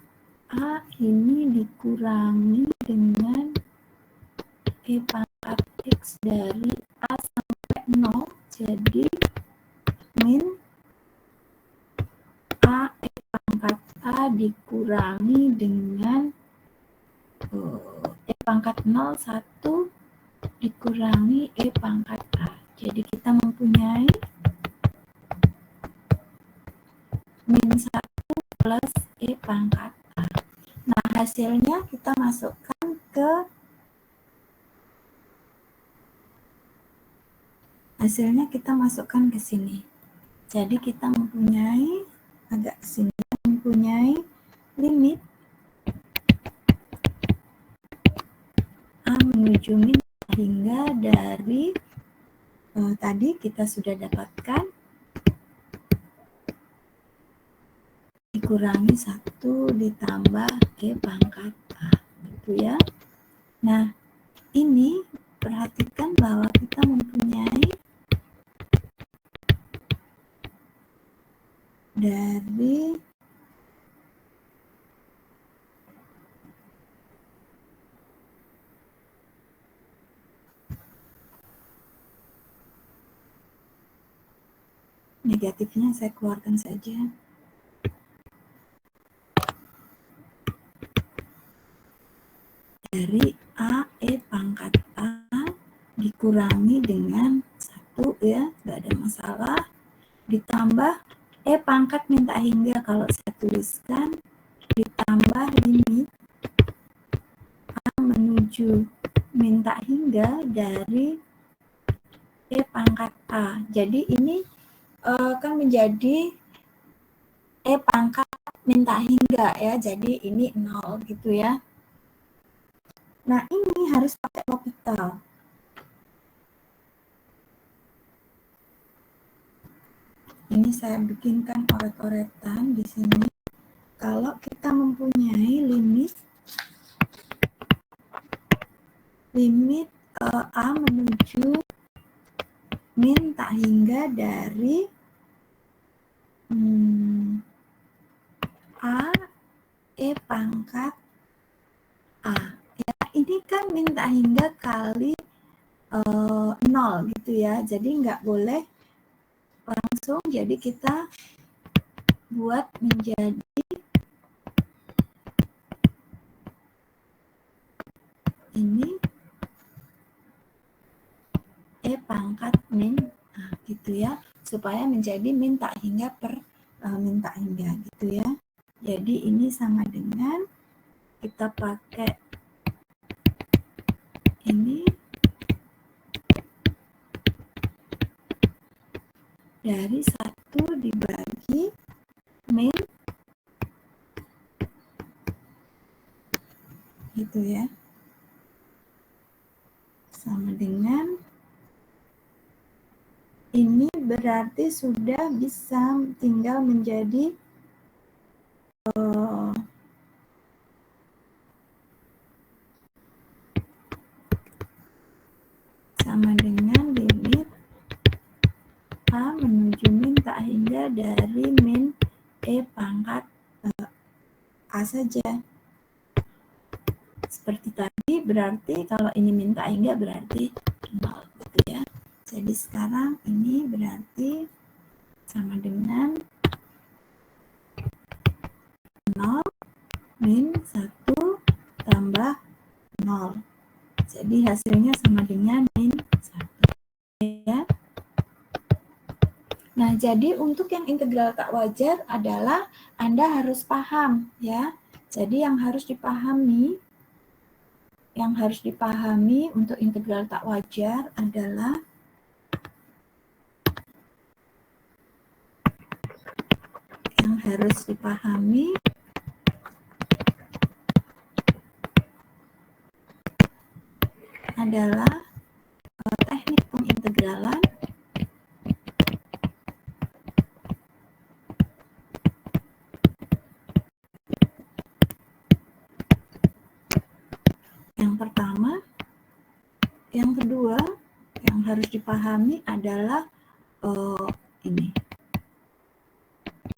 Speaker 1: A, ini dikurangi dengan e pangkat x dari A sampai 0 Jadi min A E pangkat A dikurangi dengan E pangkat 0 1 dikurangi E pangkat A. Jadi kita mempunyai min 1 plus E pangkat A. Nah, hasilnya kita masukkan ke sini. Jadi kita mempunyai agak sini mempunyai limit A menuju min hingga dari tadi kita sudah dapatkan dikurangi 1 ditambah E pangkat A, gitu ya. Nah, ini perhatikan bahwa kita mempunyai dari negatifnya saya keluarkan saja. Dari A E pangkat A dikurangi dengan 1 ya, nggak ada masalah, ditambah E pangkat min tak hingga, kalau saya tuliskan ditambah limit A menuju min tak hingga dari E pangkat A. Jadi ini kan menjadi E pangkat min tak hingga ya, jadi ini 0 gitu ya. Nah, ini harus pakai L'Hopital. Ini saya bikinkan oret-oretan di sini. Kalau kita mempunyai limit A menuju min tak hingga dari A E pangkat A. Ya, ini kan min tak hingga kali 0 gitu ya. Jadi nggak boleh langsung, jadi kita buat menjadi ini E pangkat min gitu ya, supaya menjadi min tak hingga per min tak hingga gitu ya. Jadi ini sama dengan kita pakai ini dari 1 dibagi min gitu ya, sama dengan ini berarti sudah bisa tinggal menjadi sama dengan limit A menuju min tak hingga dari min E pangkat A saja. Seperti tadi, berarti kalau ini min tak hingga berarti 0 gitu ya. Jadi sekarang ini berarti sama dengan 0 min 1 tambah 0. Jadi hasilnya sama dengan min 1 ya. Nah, jadi untuk yang integral tak wajar adalah Anda harus paham ya. Jadi yang harus dipahami untuk integral tak wajar adalah teknik pengintegralan yang pertama. Yang kedua yang harus dipahami adalah ini. Nah, kalau dua ini nggak bisa, ini akan kesulitan di dalam mengerjakan soal. Jadi yang harus dipahami adalah teknik pengintegralan yang pertama. Yang kedua yang harus dipahami adalah ini. Nah, kalau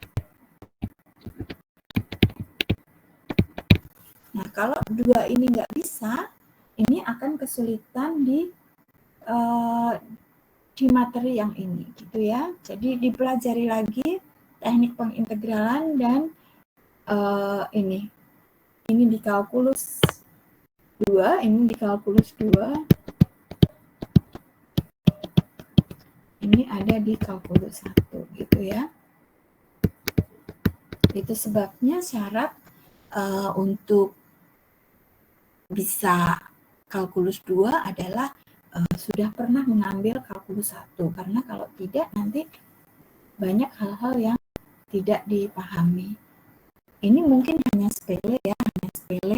Speaker 1: dua ini nggak bisa, ini akan kesulitan di dalam mengerjakan soal. Jadi yang harus dipahami adalah teknik pengintegralan yang pertama. Yang kedua yang harus dipahami adalah ini. Nah, kalau dua ini nggak bisa, ini akan kesulitan di di materi yang ini gitu ya. Jadi dipelajari lagi teknik pengintegralan dan ini di kalkulus 2, ini di kalkulus 2, ini ada di kalkulus 1 gitu ya. Itu sebabnya syarat untuk bisa kalkulus 2 adalah sudah pernah mengambil kalkulus 1, karena kalau tidak nanti banyak hal-hal yang tidak dipahami. Ini mungkin hanya sepele ya, hanya sepele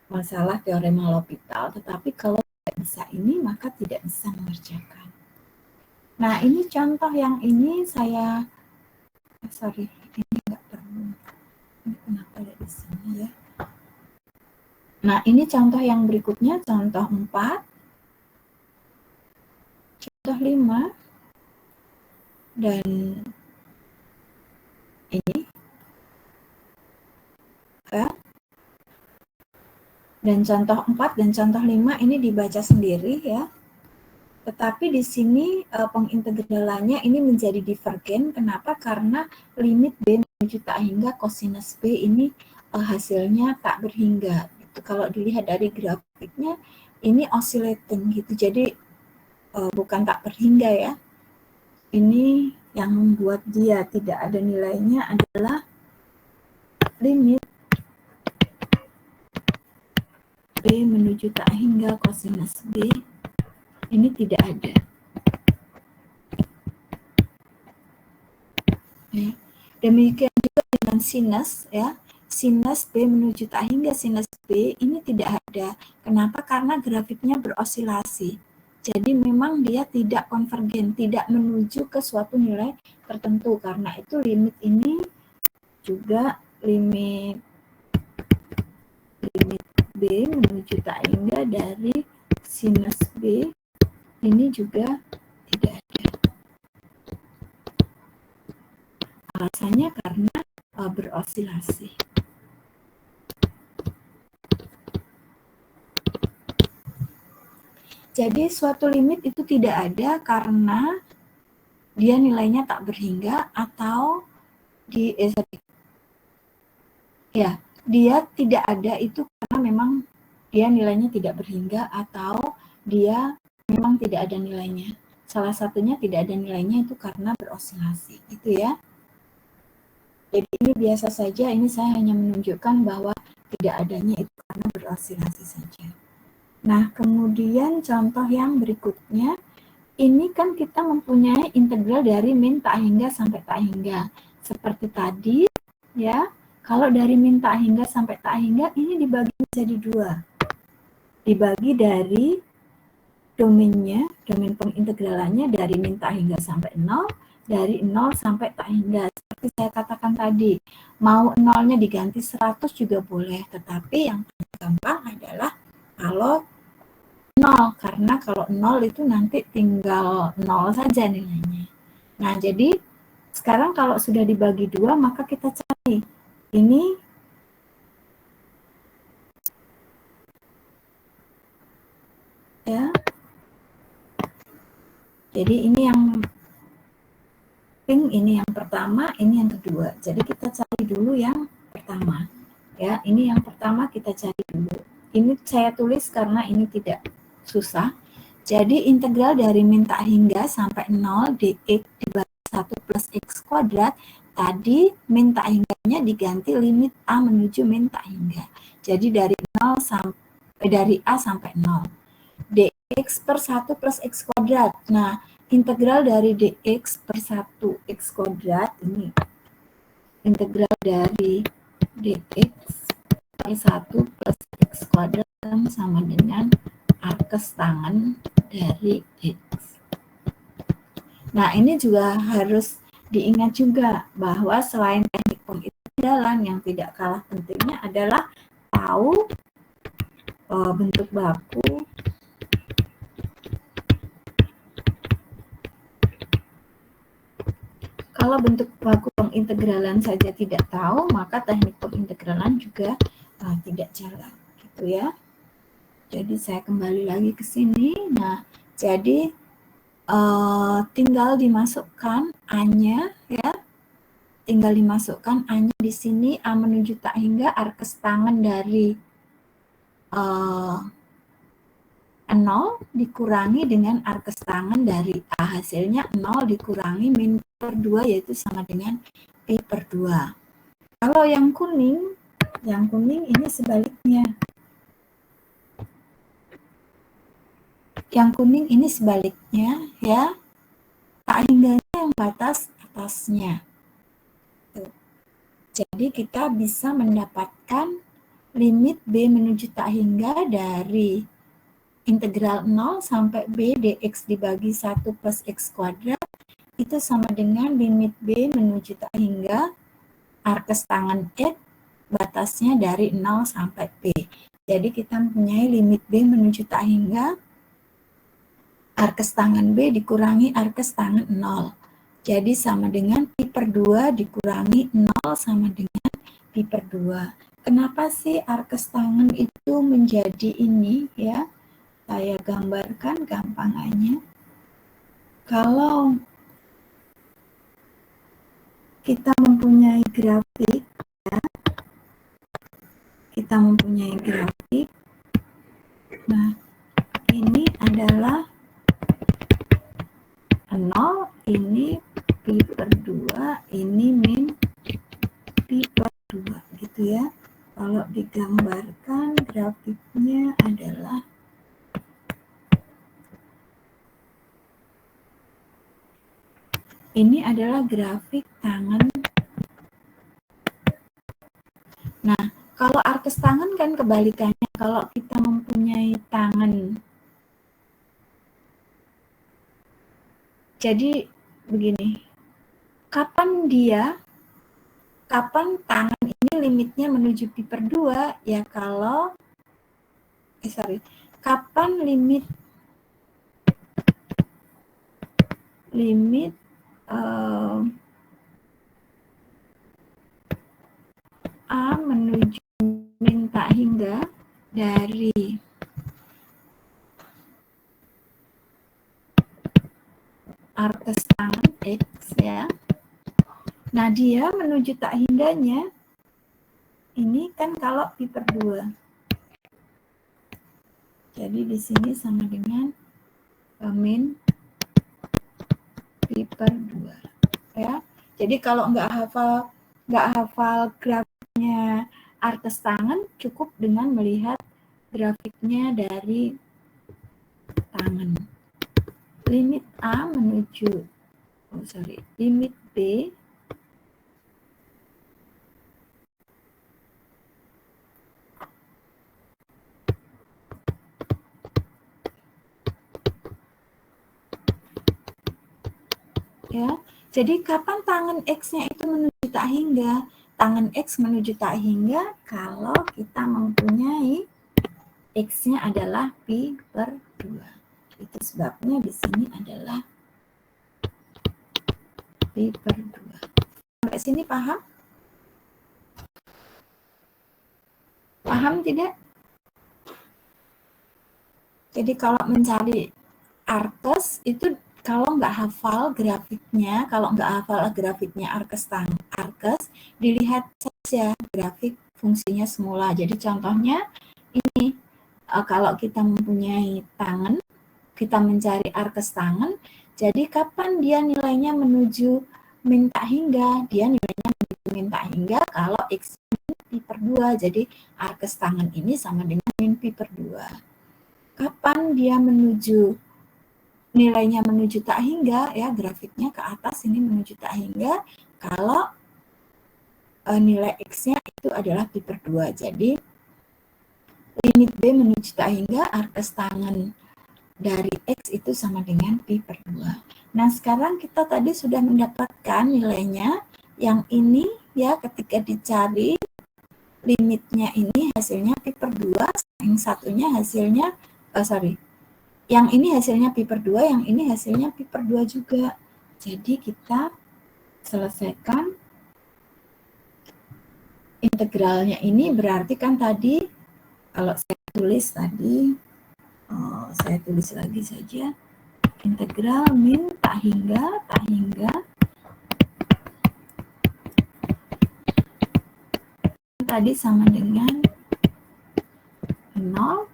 Speaker 1: masalah teorema L'Hopital, tetapi kalau tidak bisa ini maka tidak bisa mengerjakan. Nah, ini contoh yang ini saya ini enggak perlu. Ini kenapa ada di sini ya? Nah, ini contoh yang berikutnya, contoh 4, contoh 5, dan ini. Ya. Dan contoh 4 dan contoh 5 ini dibaca sendiri ya. Tetapi di sini pengintegralannya ini menjadi divergen. Kenapa? Karena limit B menuju tak hingga kosinus B ini hasilnya tak berhingga. Kalau dilihat dari grafiknya ini oscillating gitu, jadi bukan tak berhingga ya. Ini yang membuat dia tidak ada nilainya adalah limit B menuju tak hingga kosinus B ini tidak ada ya. Demikian juga dengan sinus ya. Sinus B menuju tak hingga sinus B ini tidak ada. Kenapa? Karena grafiknya berosilasi. Jadi memang dia tidak konvergen, tidak menuju ke suatu nilai tertentu. Karena itu limit ini juga limit B menuju tak hingga dari sinus B ini juga tidak ada. Alasannya karena berosilasi. Jadi suatu limit itu tidak ada karena dia nilainya tak berhingga atau dia tidak ada itu karena memang dia nilainya tidak berhingga atau dia memang tidak ada nilainya. Salah satunya tidak ada nilainya itu karena berosilasi, gitu ya. Jadi ini biasa saja, ini saya hanya menunjukkan bahwa tidak adanya itu karena berosilasi saja. Nah, kemudian contoh yang berikutnya, ini kan kita mempunyai integral dari min tak hingga sampai tak hingga. Seperti tadi, ya, kalau dari min tak hingga sampai tak hingga, ini dibagi menjadi 2. Dibagi dari domainnya, domain pengintegralannya dari min tak hingga sampai 0, dari 0 sampai tak hingga. Seperti saya katakan tadi, mau 0-nya diganti 100 juga boleh, tetapi yang paling gampang adalah kalau 0, karena kalau 0 itu nanti tinggal 0 saja nilainya. Nah, jadi sekarang kalau sudah dibagi 2, maka kita cari. Ini ya. Jadi ini yang pink, ini yang pertama, ini yang kedua. Jadi kita cari dulu yang pertama. Ya, ini yang pertama kita cari dulu. Ini saya tulis karena ini tidak susah. Jadi integral dari min tak hingga sampai 0 dx dibagi 1 plus x kuadrat. Tadi min tak hingganya diganti limit a menuju min tak hingga. Jadi dari 0 sampai dari a sampai 0. Dx per 1 plus x kuadrat. Nah, integral dari dx per 1 x kuadrat ini. Integral dari dx per 1 plus x kuadrat sama dengan arkes tangan dari x. Nah, ini juga harus diingat juga bahwa selain teknik pengintegralan, yang tidak kalah pentingnya adalah tahu bentuk baku Kalau bentuk baku pengintegralan saja tidak tahu, maka teknik pengintegralan juga tidak jalan, gitu ya. Jadi saya kembali lagi ke sini. Nah, Jadi tinggal dimasukkan A-nya ya. Tinggal dimasukkan A-nya di sini, A menuju tak hingga, arkes tangan dari 0 dikurangi dengan arkes tangan dari A. Hasilnya 0 dikurangi min per 2, yaitu sama dengan Pi per 2. Kalau yang kuning ini sebaliknya. Yang kuning ini sebaliknya ya. Tak hingganya yang batas atasnya. Jadi kita bisa mendapatkan limit B menuju tak hingga dari integral 0 sampai B dx dibagi 1 plus x kuadrat itu sama dengan limit B menuju tak hingga arkes tangan X batasnya dari 0 sampai B. Jadi kita mempunyai limit B menuju tak hingga arkes tangan B dikurangi arkes tangan 0. Jadi sama dengan Pi per 2 dikurangi 0 sama dengan Pi per 2. Kenapa sih arkes tangan itu menjadi ini ya? Saya gambarkan gampangannya. Kalau kita mempunyai grafik ya, kita mempunyai grafik. Nah, ini adalah 0, ini Pi per 2, ini min Pi per 2 gitu ya. Kalau digambarkan grafiknya adalah ini adalah grafik tangan. Nah, kalau arkes tangan kan kebalikannya. Kalau kita mempunyai tangan, jadi begini, kapan tangan ini limitnya menuju Pi per 2? Ya kalau, kapan limit A menuju min tak hingga dari arkes tangan X ya. Nah, dia menuju tak hingganya ini kan kalau Pi per 2. Jadi di sini sama dengan min Pi per 2 ya. Jadi kalau nggak hafal grafiknya arkes tangan, cukup dengan melihat grafiknya dari tangan. Limit A menuju limit B ya. Jadi kapan tangan X-nya itu menuju tak hingga? Tangan X menuju tak hingga kalau kita mempunyai X-nya adalah Pi per 2. Itu sebabnya di sini adalah Pi per 2. Sampai sini paham? Paham tidak? Jadi kalau mencari arkes itu kalau nggak hafal grafiknya, arkes dilihat saja grafik fungsinya semula. Jadi contohnya ini, kalau kita mempunyai tangan, kita mencari arkes tangan, jadi kapan dia nilainya menuju min tak hingga? Dia nilainya menuju min tak hingga kalau X min Pi per 2. Jadi arkes tangan ini sama dengan min Pi per 2. Kapan dia nilainya menuju tak hingga ya, grafiknya ke atas ini menuju tak hingga kalau nilai X-nya itu adalah Pi per 2. Jadi limit B menuju tak hingga arkes tangan dari X itu sama dengan Pi per 2. Nah, sekarang kita tadi sudah mendapatkan nilainya. Yang ini ya, ketika dicari limitnya ini hasilnya Pi per 2, yang satunya hasilnya yang ini hasilnya Pi per 2, yang ini hasilnya Pi per 2 juga. Jadi kita selesaikan integralnya ini, berarti kan tadi kalau saya tulis tadi Saya tulis lagi saja. Integral min tak hingga tadi sama dengan 0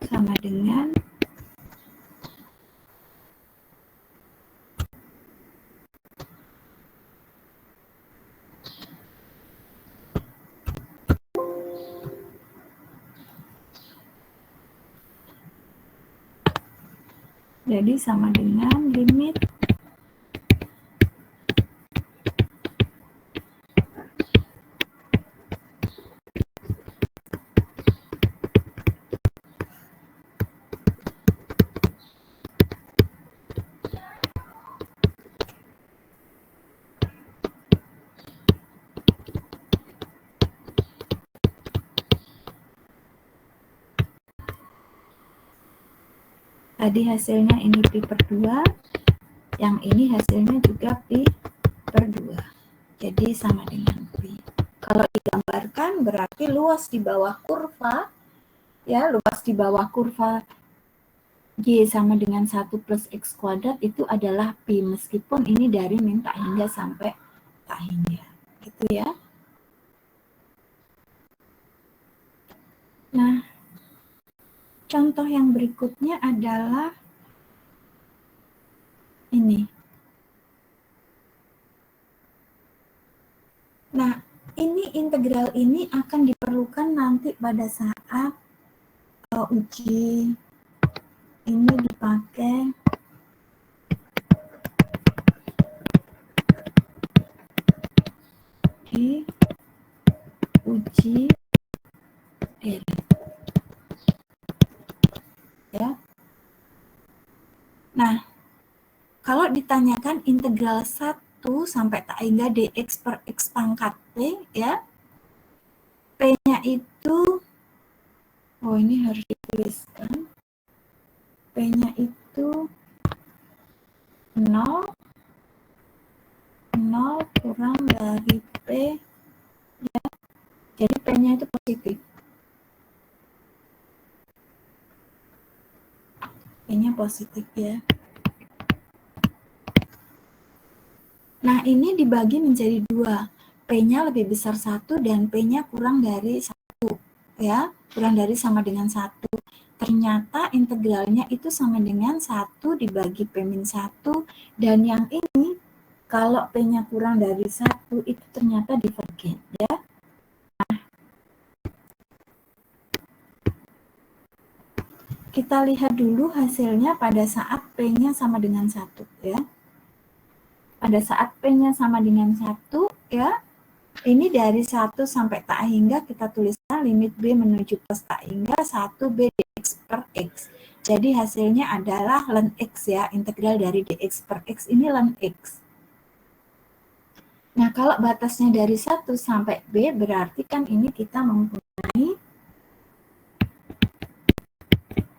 Speaker 1: sama dengan jadi sama dengan limit tadi hasilnya ini pi per 2, yang ini hasilnya juga pi per 2. Jadi sama dengan pi. Kalau digambarkan berarti luas di bawah kurva, ya, luas di bawah kurva Y sama dengan 1 plus X kuadrat itu adalah pi, meskipun ini dari min tak hingga sampai tak hingga. Gitu ya. Nah, contoh yang berikutnya adalah ini. Nah, ini integral ini akan diperlukan nanti pada saat uji. Ini dipakai di uji deret. Ya. Nah, kalau ditanyakan integral 1 sampai tak hingga dx per x pangkat p, ya, p-nya itu, ini harus dituliskan, p-nya itu 0 kurang dari p, ya, jadi p-nya itu positif. P-nya positif, ya. Nah, ini dibagi menjadi 2. P-nya lebih besar 1 dan P-nya kurang dari 1. Ya, kurang dari sama dengan 1. Ternyata integralnya itu sama dengan 1 dibagi P-1. Dan yang ini, kalau P-nya kurang dari 1, itu ternyata divergen. Ya. Nah, kita lihat dulu hasilnya pada saat P-nya sama dengan 1. Ya. Pada saat P-nya sama dengan 1, ya, ini dari 1 sampai tak hingga kita tuliskan limit B menuju plus tak hingga 1B dx per X. Jadi hasilnya adalah ln X, ya, integral dari dx per X ini ln X. Nah, kalau batasnya dari 1 sampai B, berarti kan ini kita mempunyai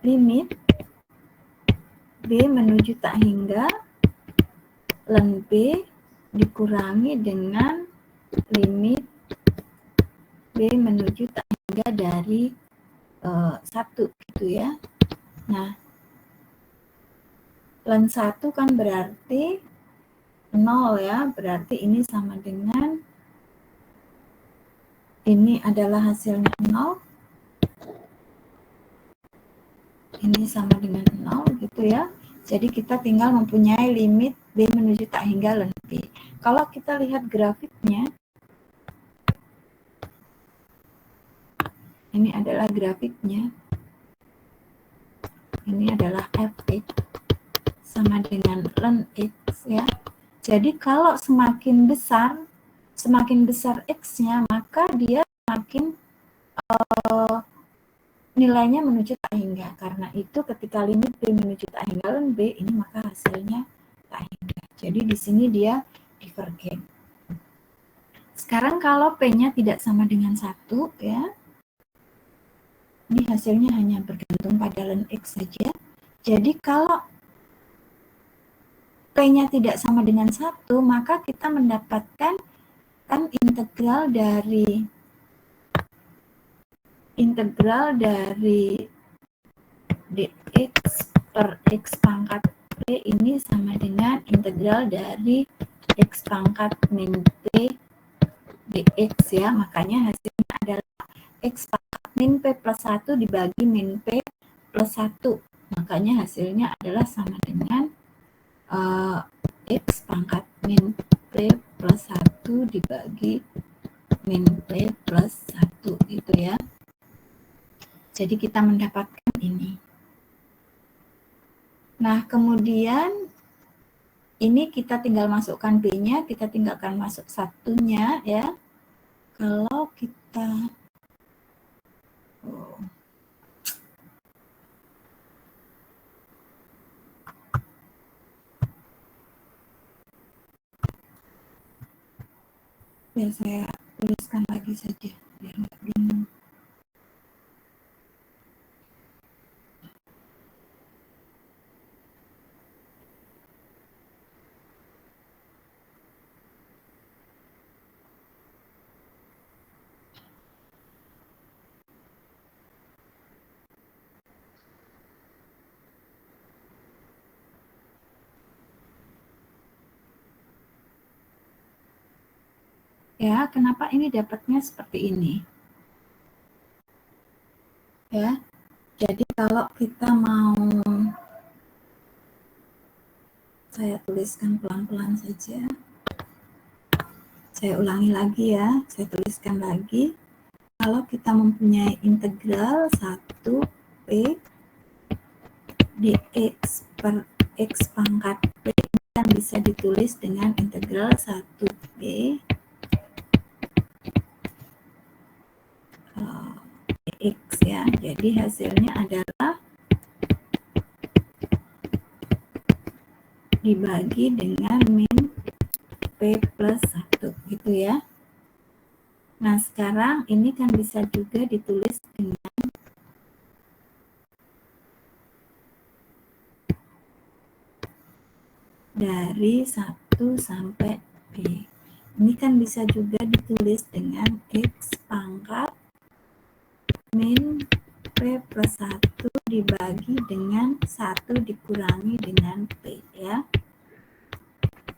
Speaker 1: limit B menuju tak hingga ln B dikurangi dengan limit B menuju tak hingga dari 1 gitu ya. Nah, ln 1 kan berarti 0 ya, berarti ini sama dengan ini adalah hasilnya 0. Ini sama dengan 0 gitu ya. Jadi kita tinggal mempunyai limit B menuju tak hingga ln B. Kalau kita lihat grafiknya, ini adalah grafiknya. Ini adalah fx sama dengan ln x ya. Jadi kalau semakin besar x-nya, maka dia semakin nilainya menuju tak hingga. Karena itu ketika limit B menuju tak hingga ln B, ini maka hasilnya tak hingga. Jadi di sini dia divergen. Sekarang kalau P-nya tidak sama dengan 1, ya, ini hasilnya hanya bergantung pada ln X saja. Jadi kalau P-nya tidak sama dengan 1, maka kita mendapatkan kan integral dari dx per x pangkat P ini sama dengan integral dari x pangkat min P dx ya. Makanya hasilnya adalah x pangkat min P plus 1 dibagi min P plus 1. Makanya hasilnya adalah sama dengan x pangkat min P plus 1 dibagi min P plus 1 gitu ya. Jadi kita mendapatkan ini. Nah, kemudian ini kita tinggal masukkan B-nya, kita tinggalkan masuk satunya ya. Kalau kita biar saya tuliskan lagi saja biar nggak bingung. Ya, kenapa ini dapatnya seperti ini? Ya, jadi kalau kita mau, saya tuliskan pelan-pelan saja. Saya ulangi lagi ya, saya tuliskan lagi. Kalau kita mempunyai integral 1P dx per x pangkat P kan bisa ditulis dengan integral 1P dx ya. Jadi hasilnya adalah dibagi dengan min P plus 1 gitu ya. Nah, sekarang ini kan bisa juga ditulis dengan dari 1 sampai P. Ini kan bisa juga ditulis dengan X pangkat min P plus 1 dibagi dengan 1 dikurangi dengan P ya.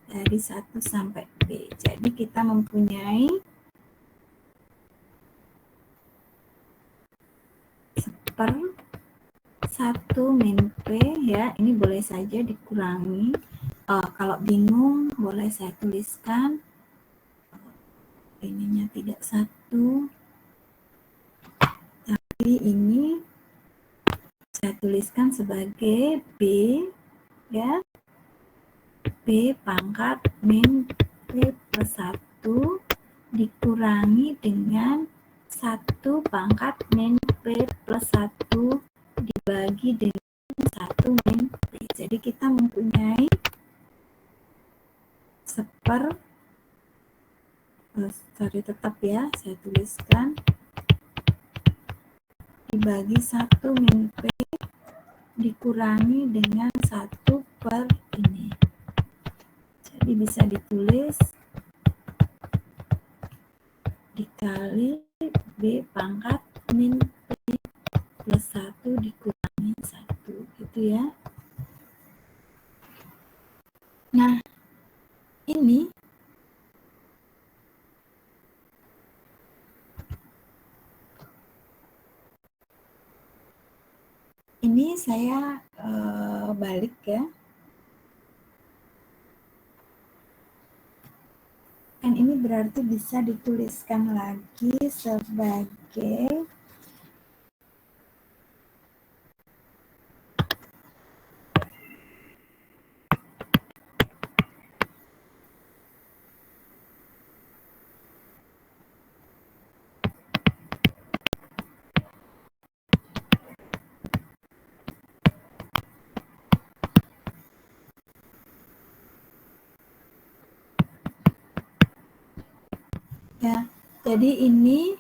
Speaker 1: Dari 1 sampai P. Jadi kita mempunyai per 1 min P ya, ini boleh saja dikurangi. Kalau bingung boleh saya tuliskan ininya tidak 1, tapi ini saya tuliskan sebagai B ya, B pangkat min P plus 1 dikurangi dengan 1 pangkat min P plus 1 dibagi dengan 1 min P. Jadi kita mempunyai tetap ya, saya tuliskan dibagi 1 min P dikurangi dengan 1 per ini. Jadi bisa ditulis dikali B pangkat min P plus 1 dikurangi 1 gitu ya. Nah, ini saya balik ya. Kan ini berarti bisa dituliskan lagi sebagai ya. Jadi ini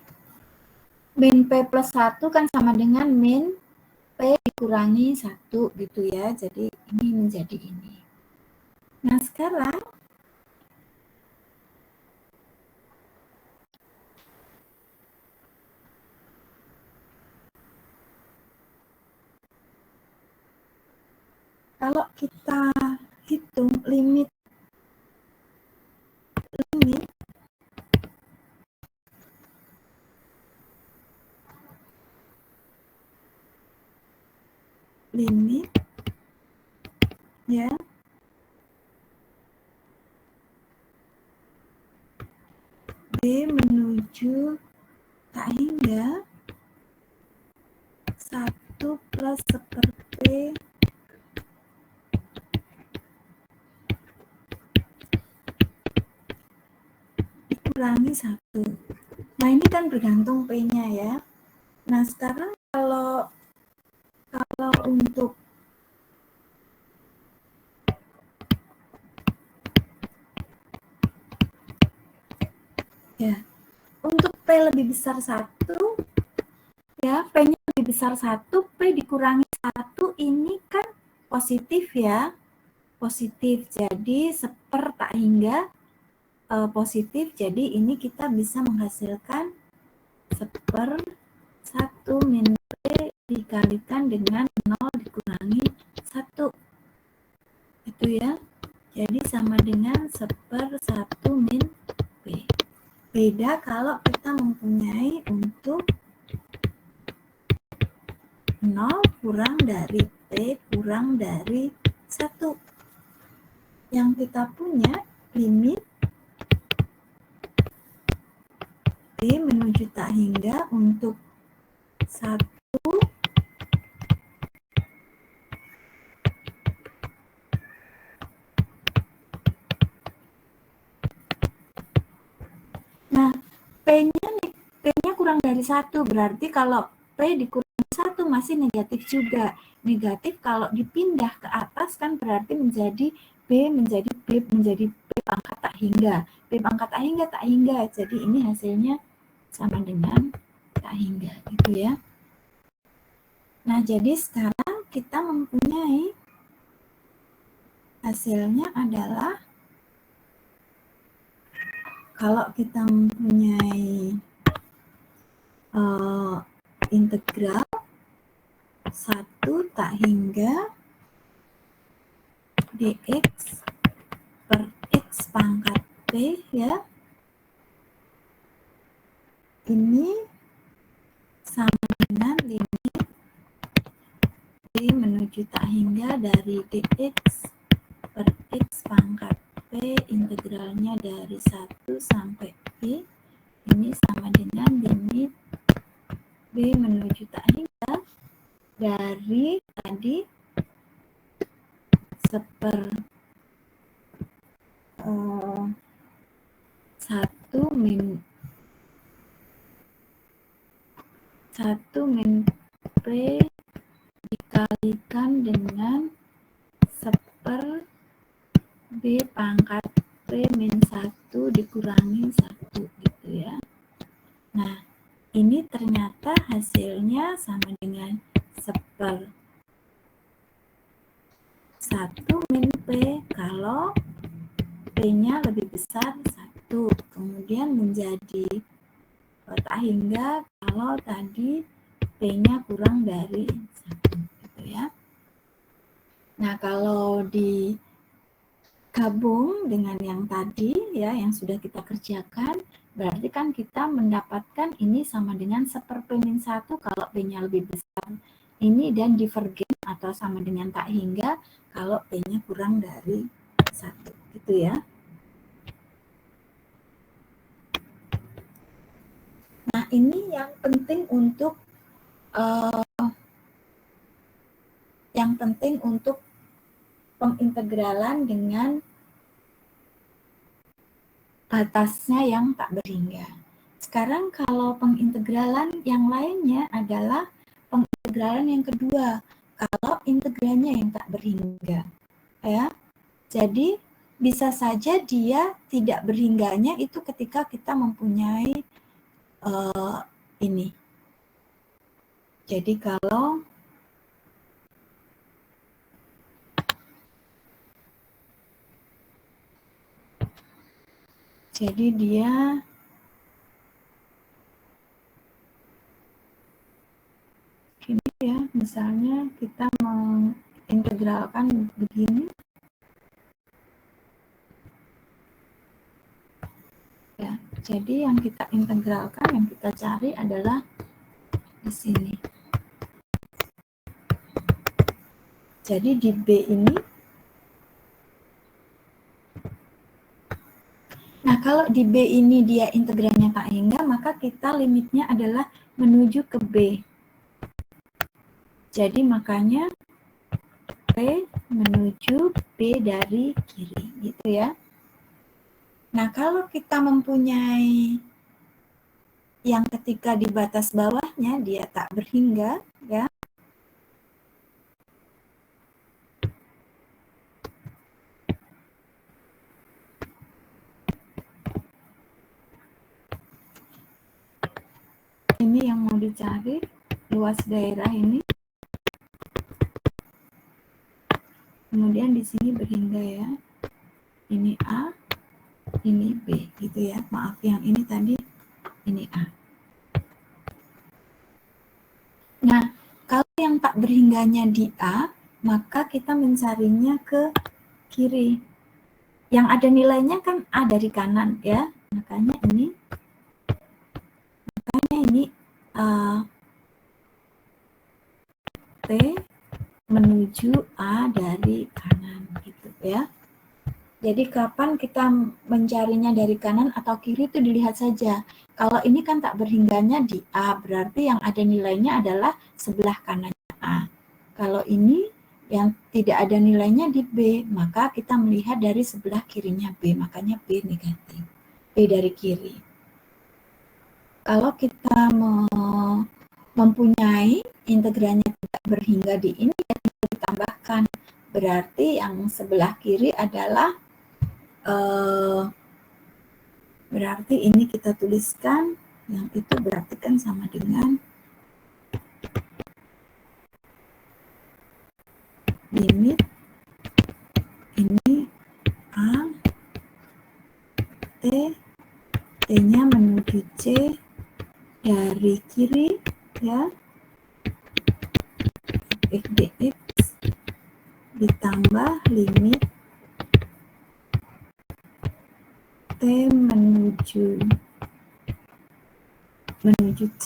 Speaker 1: min P plus 1 kan sama dengan min P dikurangi 1 gitu ya. Jadi ini menjadi ini. Nah, sekarang kalau kita hitung limit ya B menuju tak hingga 1 plus seperti dikurangi 1. Nah, ini kan bergantung P-nya ya. Nah, sekarang kalau untuk ya, untuk P lebih besar 1 ya, P-nya lebih besar 1, P dikurangi 1 ini kan positif ya. Positif. Jadi seper tak hingga positif. Jadi ini kita bisa menghasilkan seper 1 min P dikalikan dengan 0 dikurangi 1. Itu ya. Jadi sama dengan seper 1 min P. Beda kalau kita mempunyai untuk 0 kurang dari P kurang dari 1. Yang kita punya limit P menuju tak hingga untuk 1 Nah, P-nya kurang dari 1, berarti kalau P dikurangi 1 masih negatif juga. Negatif kalau dipindah ke atas kan berarti menjadi B menjadi P pangkat tak hingga. P pangkat tak hingga. Jadi ini hasilnya sama dengan tak hingga gitu ya. Nah, jadi sekarang kita mempunyai hasilnya adalah kalau kita mempunyai integral 1 tak hingga dx per x pangkat P ya. Ini sama dengan limit P menuju tak hingga dari dx per x pangkat P integralnya dari 1 sampai P. Ini sama dengan limit B menuju tak hingga dari tadi seper 1 min P dikalikan dengan seper B pangkat P min 1 dikurangi 1 gitu ya. Nah, ini ternyata hasilnya sama dengan seper 1 min P kalau P-nya lebih besar 1. Kemudian menjadi tak hingga kalau tadi P-nya kurang dari 1 gitu ya. Nah, kalau digabung dengan yang tadi ya, yang sudah kita kerjakan, berarti kan kita mendapatkan ini sama dengan seper P min 1 kalau P-nya lebih besar ini, dan divergen atau sama dengan tak hingga kalau P-nya kurang dari 1 gitu ya. Nah, ini yang penting untuk pengintegralan dengan batasnya yang tak berhingga. Sekarang kalau pengintegralan yang lainnya adalah pengintegralan yang kedua, kalau integralnya yang tak berhingga. Ya. Jadi bisa saja dia tidak berhingganya itu ketika kita mempunyai ini. Jadi kalau Jadi dia ini ya, misalnya kita mengintegralkan begini. Ya, jadi yang kita integralkan, yang kita cari adalah di sini. Jadi di B ini, nah kalau di B ini dia integralnya tak hingga, maka kita limitnya adalah menuju ke B. Jadi makanya P menuju B dari kiri, gitu ya. Nah, kalau kita mempunyai yang ketika di batas bawahnya dia tak berhingga, ya. Ini yang mau dicari, luas daerah ini. Kemudian di sini berhingga ya. Ini A, ini B, gitu ya. Maaf, yang ini tadi, ini A. Nah, kalau yang tak berhingganya di A, maka kita mencarinya ke kiri. Yang ada nilainya kan A dari kanan ya. Makanya ini T menuju A dari kanan gitu ya. Jadi kapan kita mencarinya dari kanan atau kiri itu dilihat saja. Kalau ini kan tak berhingganya di A, berarti yang ada nilainya adalah sebelah kanannya A. Kalau ini yang tidak ada nilainya di B, maka kita melihat dari sebelah kirinya B, makanya B negatif. B dari kiri. Kalau kita mempunyai integralnya tidak berhingga di ini, ya tinggal ditambahkan. Berarti yang sebelah kiri adalah berarti ini kita tuliskan, yang itu berarti kan sama dengan limit ini A, T, T-nya menuju C dari kiri, ya, f dx ditambah limit T menuju C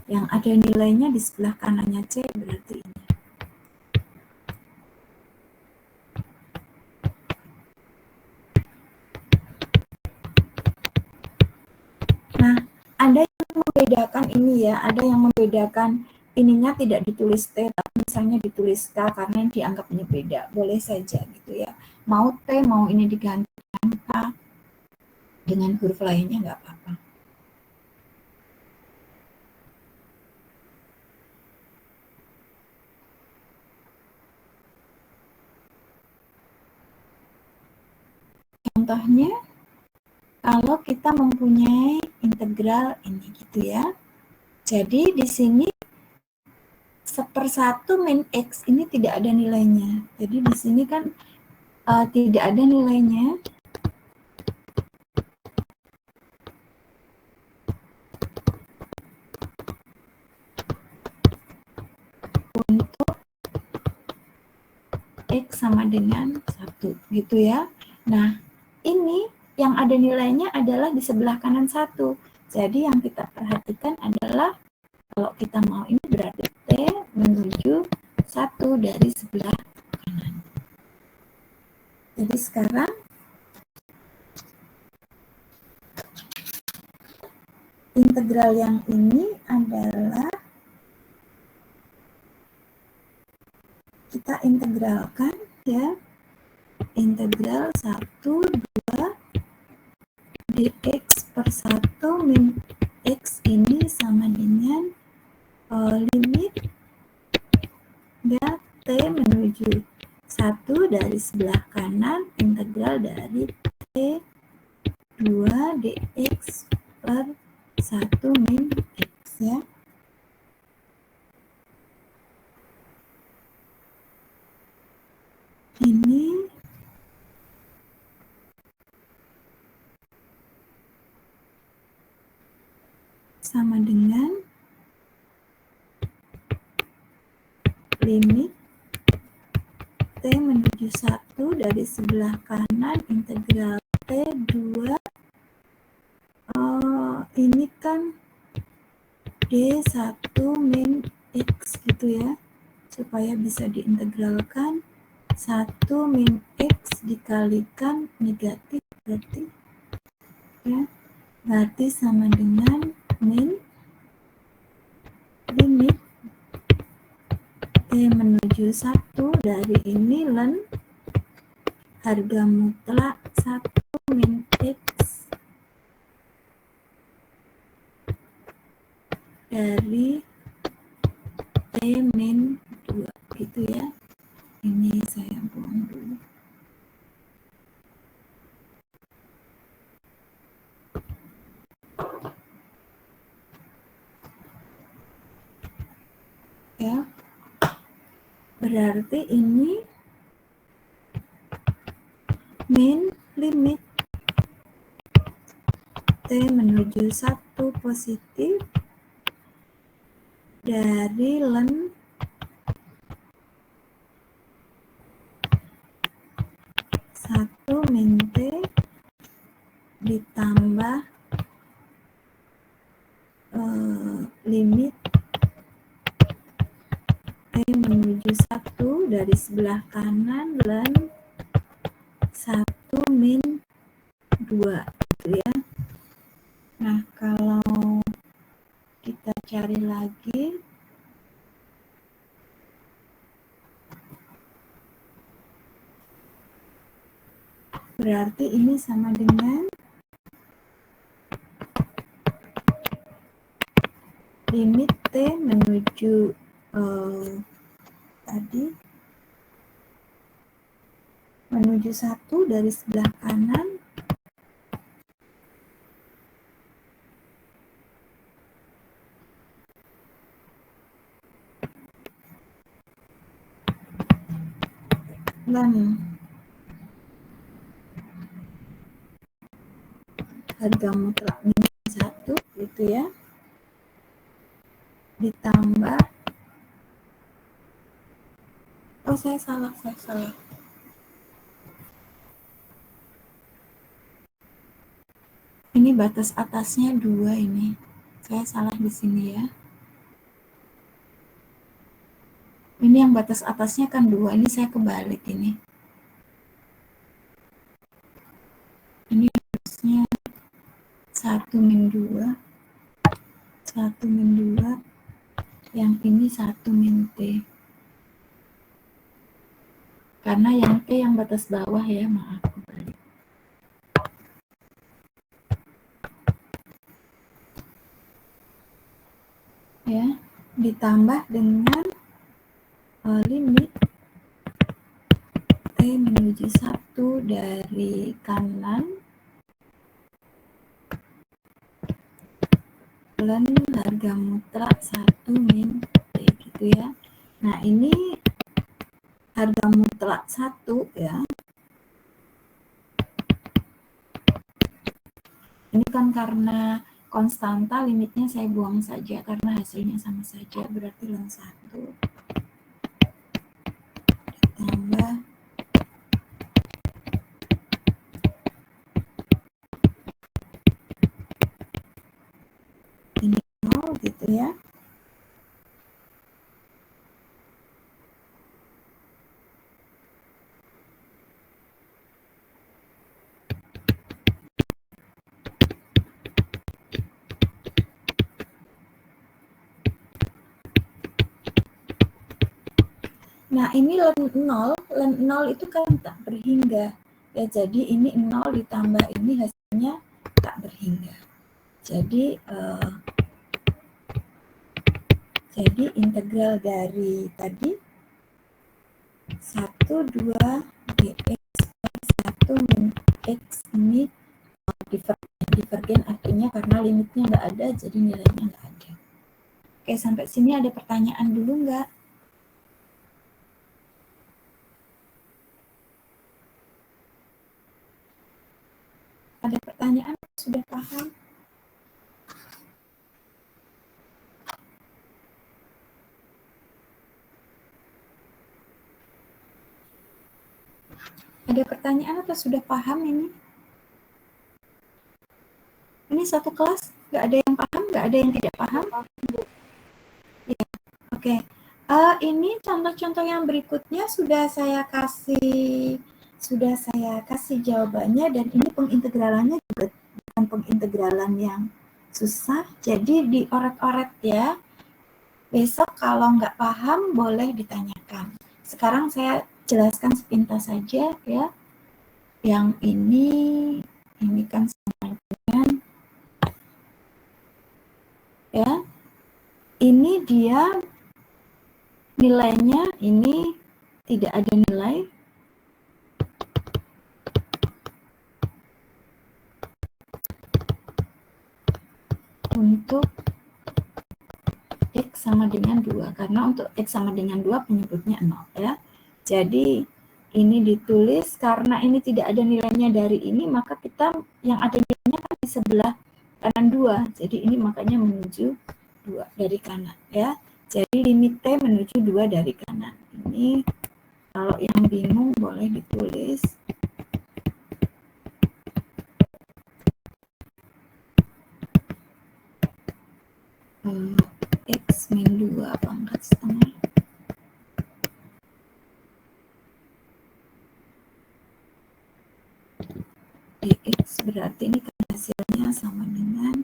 Speaker 1: yang ada nilainya di sebelah kanannya C, berarti ini. Nah, ada yang membedakan ini ya, ada yang membedakan ininya tidak ditulis T, tapi misalnya ditulis K karena dianggapnya beda. Boleh saja gitu ya. Mau T, mau ini diganti dengan K, dengan huruf lainnya nggak apa-apa. Contohnya, kalau kita mempunyai integral ini gitu ya. Jadi di sini 1/1 min X ini tidak ada nilainya. Jadi di sini kan tidak ada nilainya. Untuk X sama dengan 1 gitu ya. Nah, ini yang ada nilainya adalah di sebelah kanan 1. Jadi yang kita perhatikan adalah kalau kita mau ini berarti T menuju 1 dari sebelah kanan. Jadi sekarang integral yang ini adalah kita integralkan ya. Integral 1, 2 dx per 1 min X ini sama dengan limit ya T menuju 1 dari sebelah kanan integral dari T 2 dx per 1 min X ya. ini sama dengan limit T menuju 1 dari sebelah kanan integral T2 ini kan D1 min X gitu ya, supaya bisa diintegralkan 1 min X dikalikan negatif berarti ya, berarti sama dengan min limit T menuju 1 dari ini len harga mutlak 1 min X dari T min 2 gitu ya. Ini saya buang dulu. Ya. Berarti ini min limit T menuju 1 positif dari len 1 min T ditambah limit T menuju 1 dari sebelah kanan len 1 min 2 gitu ya. Nah, kalau kita cari lagi berarti ini sama dengan limit T menuju tadi menuju 1 dari sebelah kanan dan harga mutlak minus 1 gitu ya, ditambah saya salah ini batas atasnya 2 ini saya salah di sini ya. Ini yang batas atasnya kan 2, ini saya kebalik ini. Ini harusnya 1 min 2, 1 min 2, yang ini 1 min T. Karena yang T yang batas bawah ya, maaf kebalik. Ya, ditambah dengan limit T menuju 1 dari kanan len harga mutlak 1 min T gitu ya. Nah, ini harga mutlak 1 ya. Ini kan karena konstanta, limitnya saya buang saja karena hasilnya sama saja, berarti len 1 ditambah ini 0 gitu ya. Nah, ini len 0 itu kan tak berhingga. Ya, jadi ini 0 ditambah ini hasilnya tak berhingga. Jadi integral dari tadi 1, 2 dx 1 min x ini divergen artinya karena limitnya nggak ada, jadi nilainya nggak ada. Oke, sampai sini ada pertanyaan dulu nggak? Ada pertanyaan? Sudah paham? Ada pertanyaan atau sudah paham ini? Ini satu kelas, nggak ada yang paham, nggak ada yang tidak paham? Ya, oke. Ini contoh-contoh yang berikutnya sudah saya kasih jawabannya, dan ini pengintegralannya juga bukan pengintegralan yang susah, jadi diorek-orek ya. Besok kalau nggak paham boleh ditanyakan. Sekarang saya jelaskan sepintas saja ya. Yang ini kan sama dengan ya. Ini dia nilainya, ini tidak ada nilai. Untuk X sama dengan 2, karena untuk X sama dengan 2 penyebutnya 0 ya. Jadi ini ditulis karena ini tidak ada nilainya dari ini, maka kita yang ada nilainya kan di sebelah kanan 2. Jadi ini makanya menuju 2 dari kanan ya. Jadi limit T menuju 2 dari kanan. Ini kalau yang bingung boleh ditulis. X min 2 pangkat setengah dx, berarti ini kan hasilnya sama dengan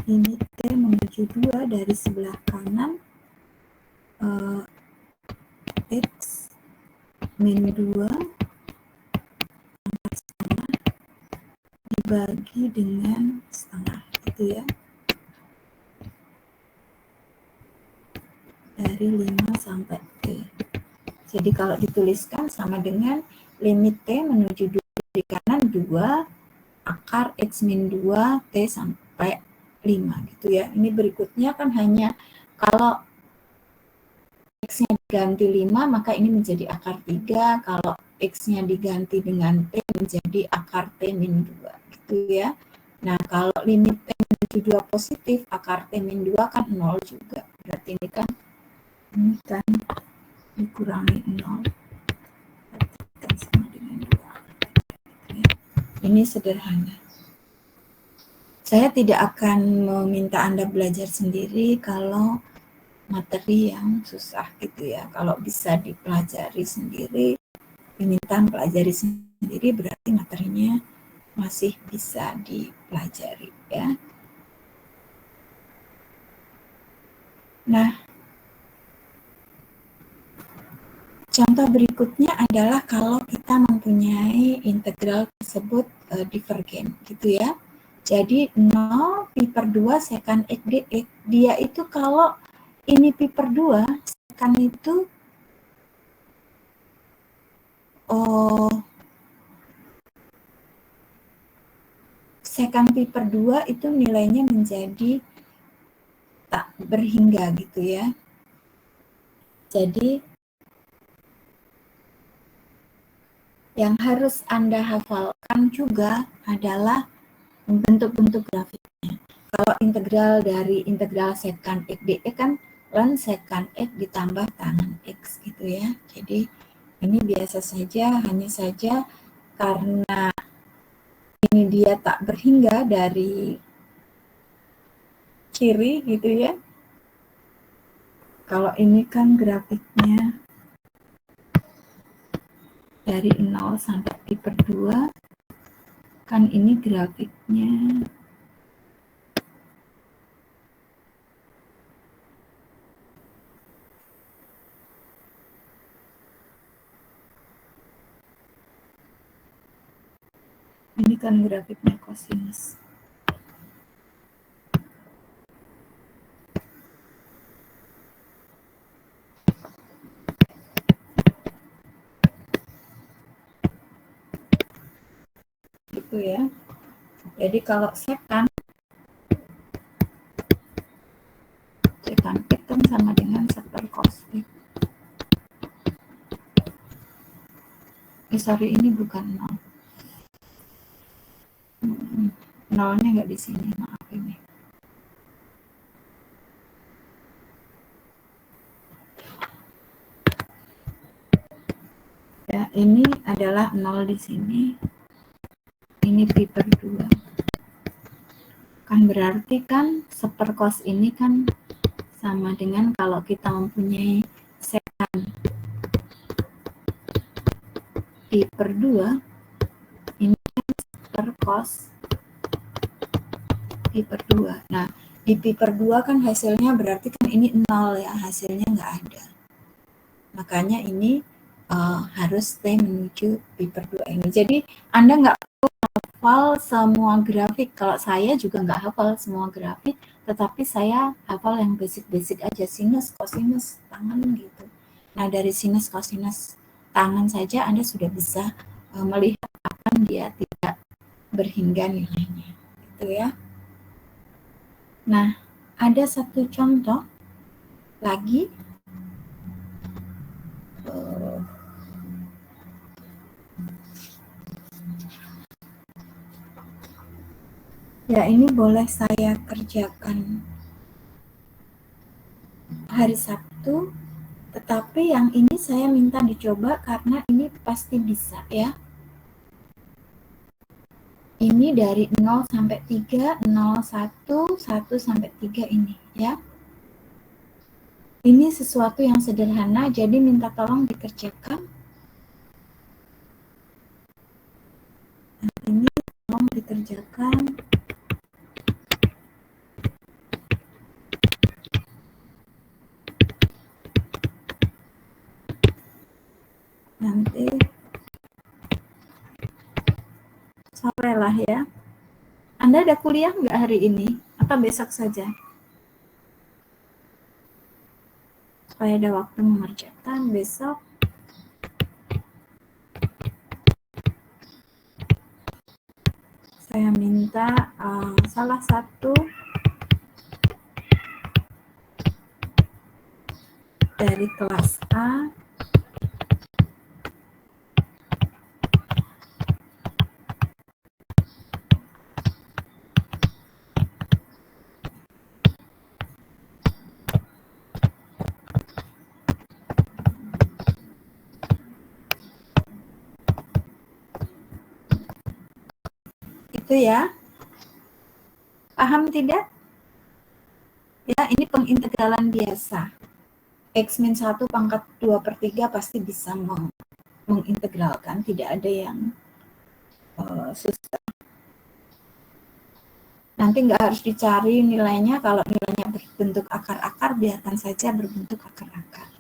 Speaker 1: limit T menuju 2 dari sebelah kanan X min 2 pangkat setengah dibagi dengan setengah gitu ya, dari 5 sampai T. Jadi kalau dituliskan sama dengan limit T menuju 2 dari kanan 2 akar X min 2 T sampai 5 gitu ya. Ini berikutnya kan hanya kalau X-nya diganti 5 maka ini menjadi akar 3, kalau X-nya diganti dengan T menjadi akar T min 2 gitu ya. Nah kalau limit T menuju 2 positif, akar T min 2 kan 0 juga, berarti ini kan dikurangi 0 kan sama dengan 2. Ini sederhana. Saya tidak akan meminta Anda belajar sendiri kalau materi yang susah gitu ya. Kalau bisa dipelajari sendiri, diminta pelajari sendiri, berarti materinya masih bisa dipelajari ya. Nah, contoh berikutnya adalah kalau kita mempunyai integral tersebut divergen gitu ya. Jadi 0 pi per 2 secant X dx, dia itu kalau ini pi per 2, secant itu secant pi per 2 itu nilainya menjadi tak berhingga gitu ya. Jadi yang harus Anda hafalkan juga adalah bentuk-bentuk grafiknya. Kalau integral dari integral secant X dx kan ln secant X ditambah tanan X gitu ya. Jadi ini biasa saja, hanya saja karena ini dia tak berhingga dari kiri gitu ya. Kalau ini kan grafiknya dari 0 sampai pi per 2, kan ini grafiknya kosinus. Gitu ya. Jadi kalau secant X kan sama dengan 1 cos X. Sorry, ini bukan 0. Nolnya nggak di sini, maaf ini. Ya, ini adalah 0 di sini. Ini pi per 2. Kan berarti kan seperkos ini kan sama dengan kalau kita mempunyai sekan pi per 2, ini kan seperkos pi per 2. Nah, di pi per 2 kan hasilnya berarti kan ini 0 ya, hasilnya nggak ada. Makanya ini harus T menuju pi per 2 ini. Jadi Anda nggak perlu hafal semua grafik. Kalau saya juga nggak hafal semua grafik, tetapi saya hafal yang basic-basic aja, sinus, kosinus, tangan gitu. Nah, dari sinus, kosinus, tangan saja Anda sudah bisa melihat kapan dia tidak berhingga nilainya. Gitu ya. Nah, ada satu contoh lagi. Ya, ini boleh saya kerjakan hari Sabtu, tetapi yang ini saya minta dicoba karena ini pasti bisa ya. Ini dari 0 sampai 3, 0, 1, 1 sampai 3 ini ya. Ini sesuatu yang sederhana, jadi minta tolong dikerjakan. Nah, ini tolong dikerjakan. Nanti sore lah ya. Anda ada kuliah nggak hari ini? Atau besok saja? Supaya ada waktu mengerjakan besok. Saya minta salah satu dari kelas A itu ya. Paham tidak? Ya, ini pengintegralan biasa. X-1 pangkat 2 per 3 pasti bisa mengintegralkan, tidak ada yang susah. Nanti nggak harus dicari nilainya, kalau nilainya berbentuk akar-akar, biarkan saja berbentuk akar-akar.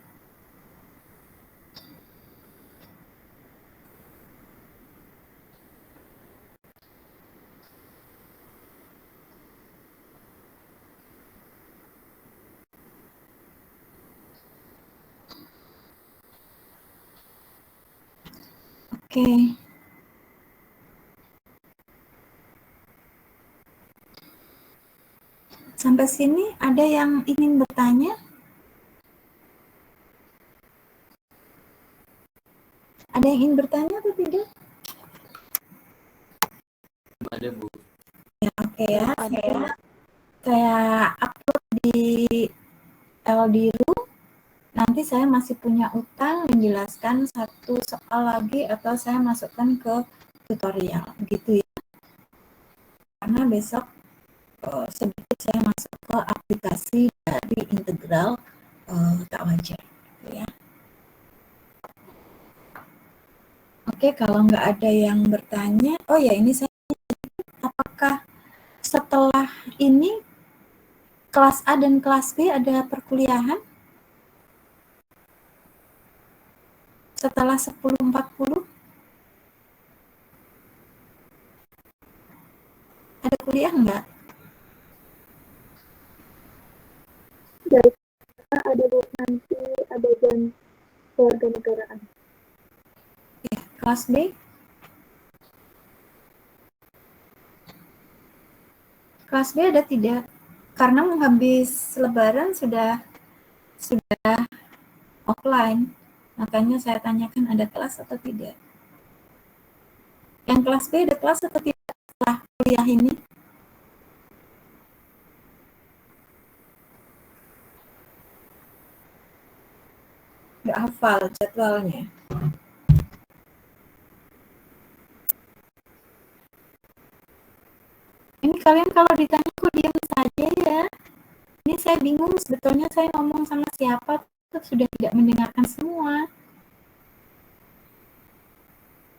Speaker 1: Oke. Sampai sini ada yang ingin bertanya? Ada yang ingin bertanya atau tidak?
Speaker 4: Ada, Bu.
Speaker 1: Ya, oke ya. Saya upload di LDRU. Nanti saya masih punya utang menjelaskan satu soal lagi atau saya masukkan ke tutorial gitu ya. Karena besok sedikit saya masuk ke aplikasi dari integral tak wajar gitu ya. Oke, kalau nggak ada yang bertanya, oh ya ini saya apakah setelah ini kelas A dan kelas B ada perkuliahan? Setelah 10.40 ada kuliah nggak?
Speaker 2: Dari ada Bu, nanti ada jam keluarga negaraan.
Speaker 1: Ya, kelas B? Kelas B ada tidak? Karena menghabis lebaran sudah offline. Makanya saya tanyakan ada kelas atau tidak. Yang kelas B ada kelas atau tidak setelah kuliah ini? Nggak hafal jadwalnya. Ini kalian kalau ditanya kok diam saja ya. Ini saya bingung sebetulnya saya ngomong sama siapa tuh sudah tidak mendengarkan semua.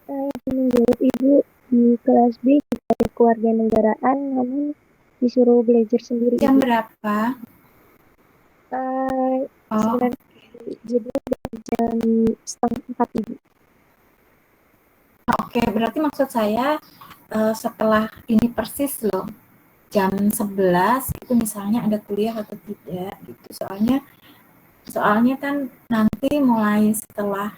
Speaker 2: Saya menjawab Ibu di kelas B juga ada kewarganegaraan, namun disuruh belajar sendiri.
Speaker 1: Jam
Speaker 2: Ibu.
Speaker 1: berapa? Oh,
Speaker 2: Jadi jam 3:30 Ibu.
Speaker 1: Oke, berarti maksud saya setelah ini persis loh, jam 11 itu misalnya ada kuliah atau tidak gitu. Soalnya kan nanti mulai setelah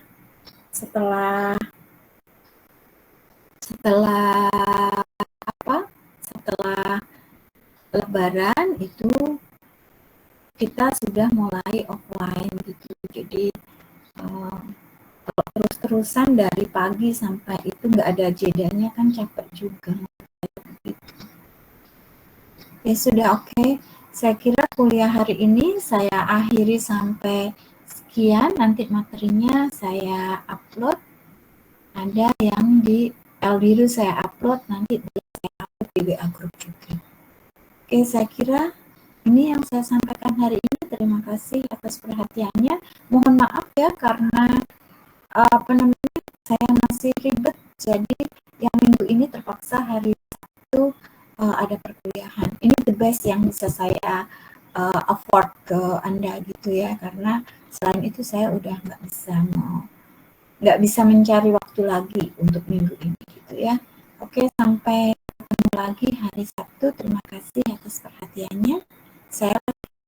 Speaker 1: Lebaran itu kita sudah mulai offline gitu. Jadi kalau terus-terusan dari pagi sampai itu nggak ada jedanya kan capek juga. Ya sudah, oke. Saya kira kuliah hari ini saya akhiri sampai sekian. Nanti materinya saya upload. Ada yang di Elbiru saya upload, nanti saya upload di WA Group juga. Oke, saya kira ini yang saya sampaikan hari ini. Terima kasih atas perhatiannya. Mohon maaf ya karena saya masih ribet. Jadi yang minggu ini terpaksa hari Sabtu ada perkuliahan. Ini the best yang bisa saya afford ke Anda gitu ya, karena selain itu saya udah nggak bisa mencari waktu lagi untuk minggu ini gitu ya. Oke, sampai ketemu lagi hari Sabtu. Terima kasih atas perhatiannya. Saya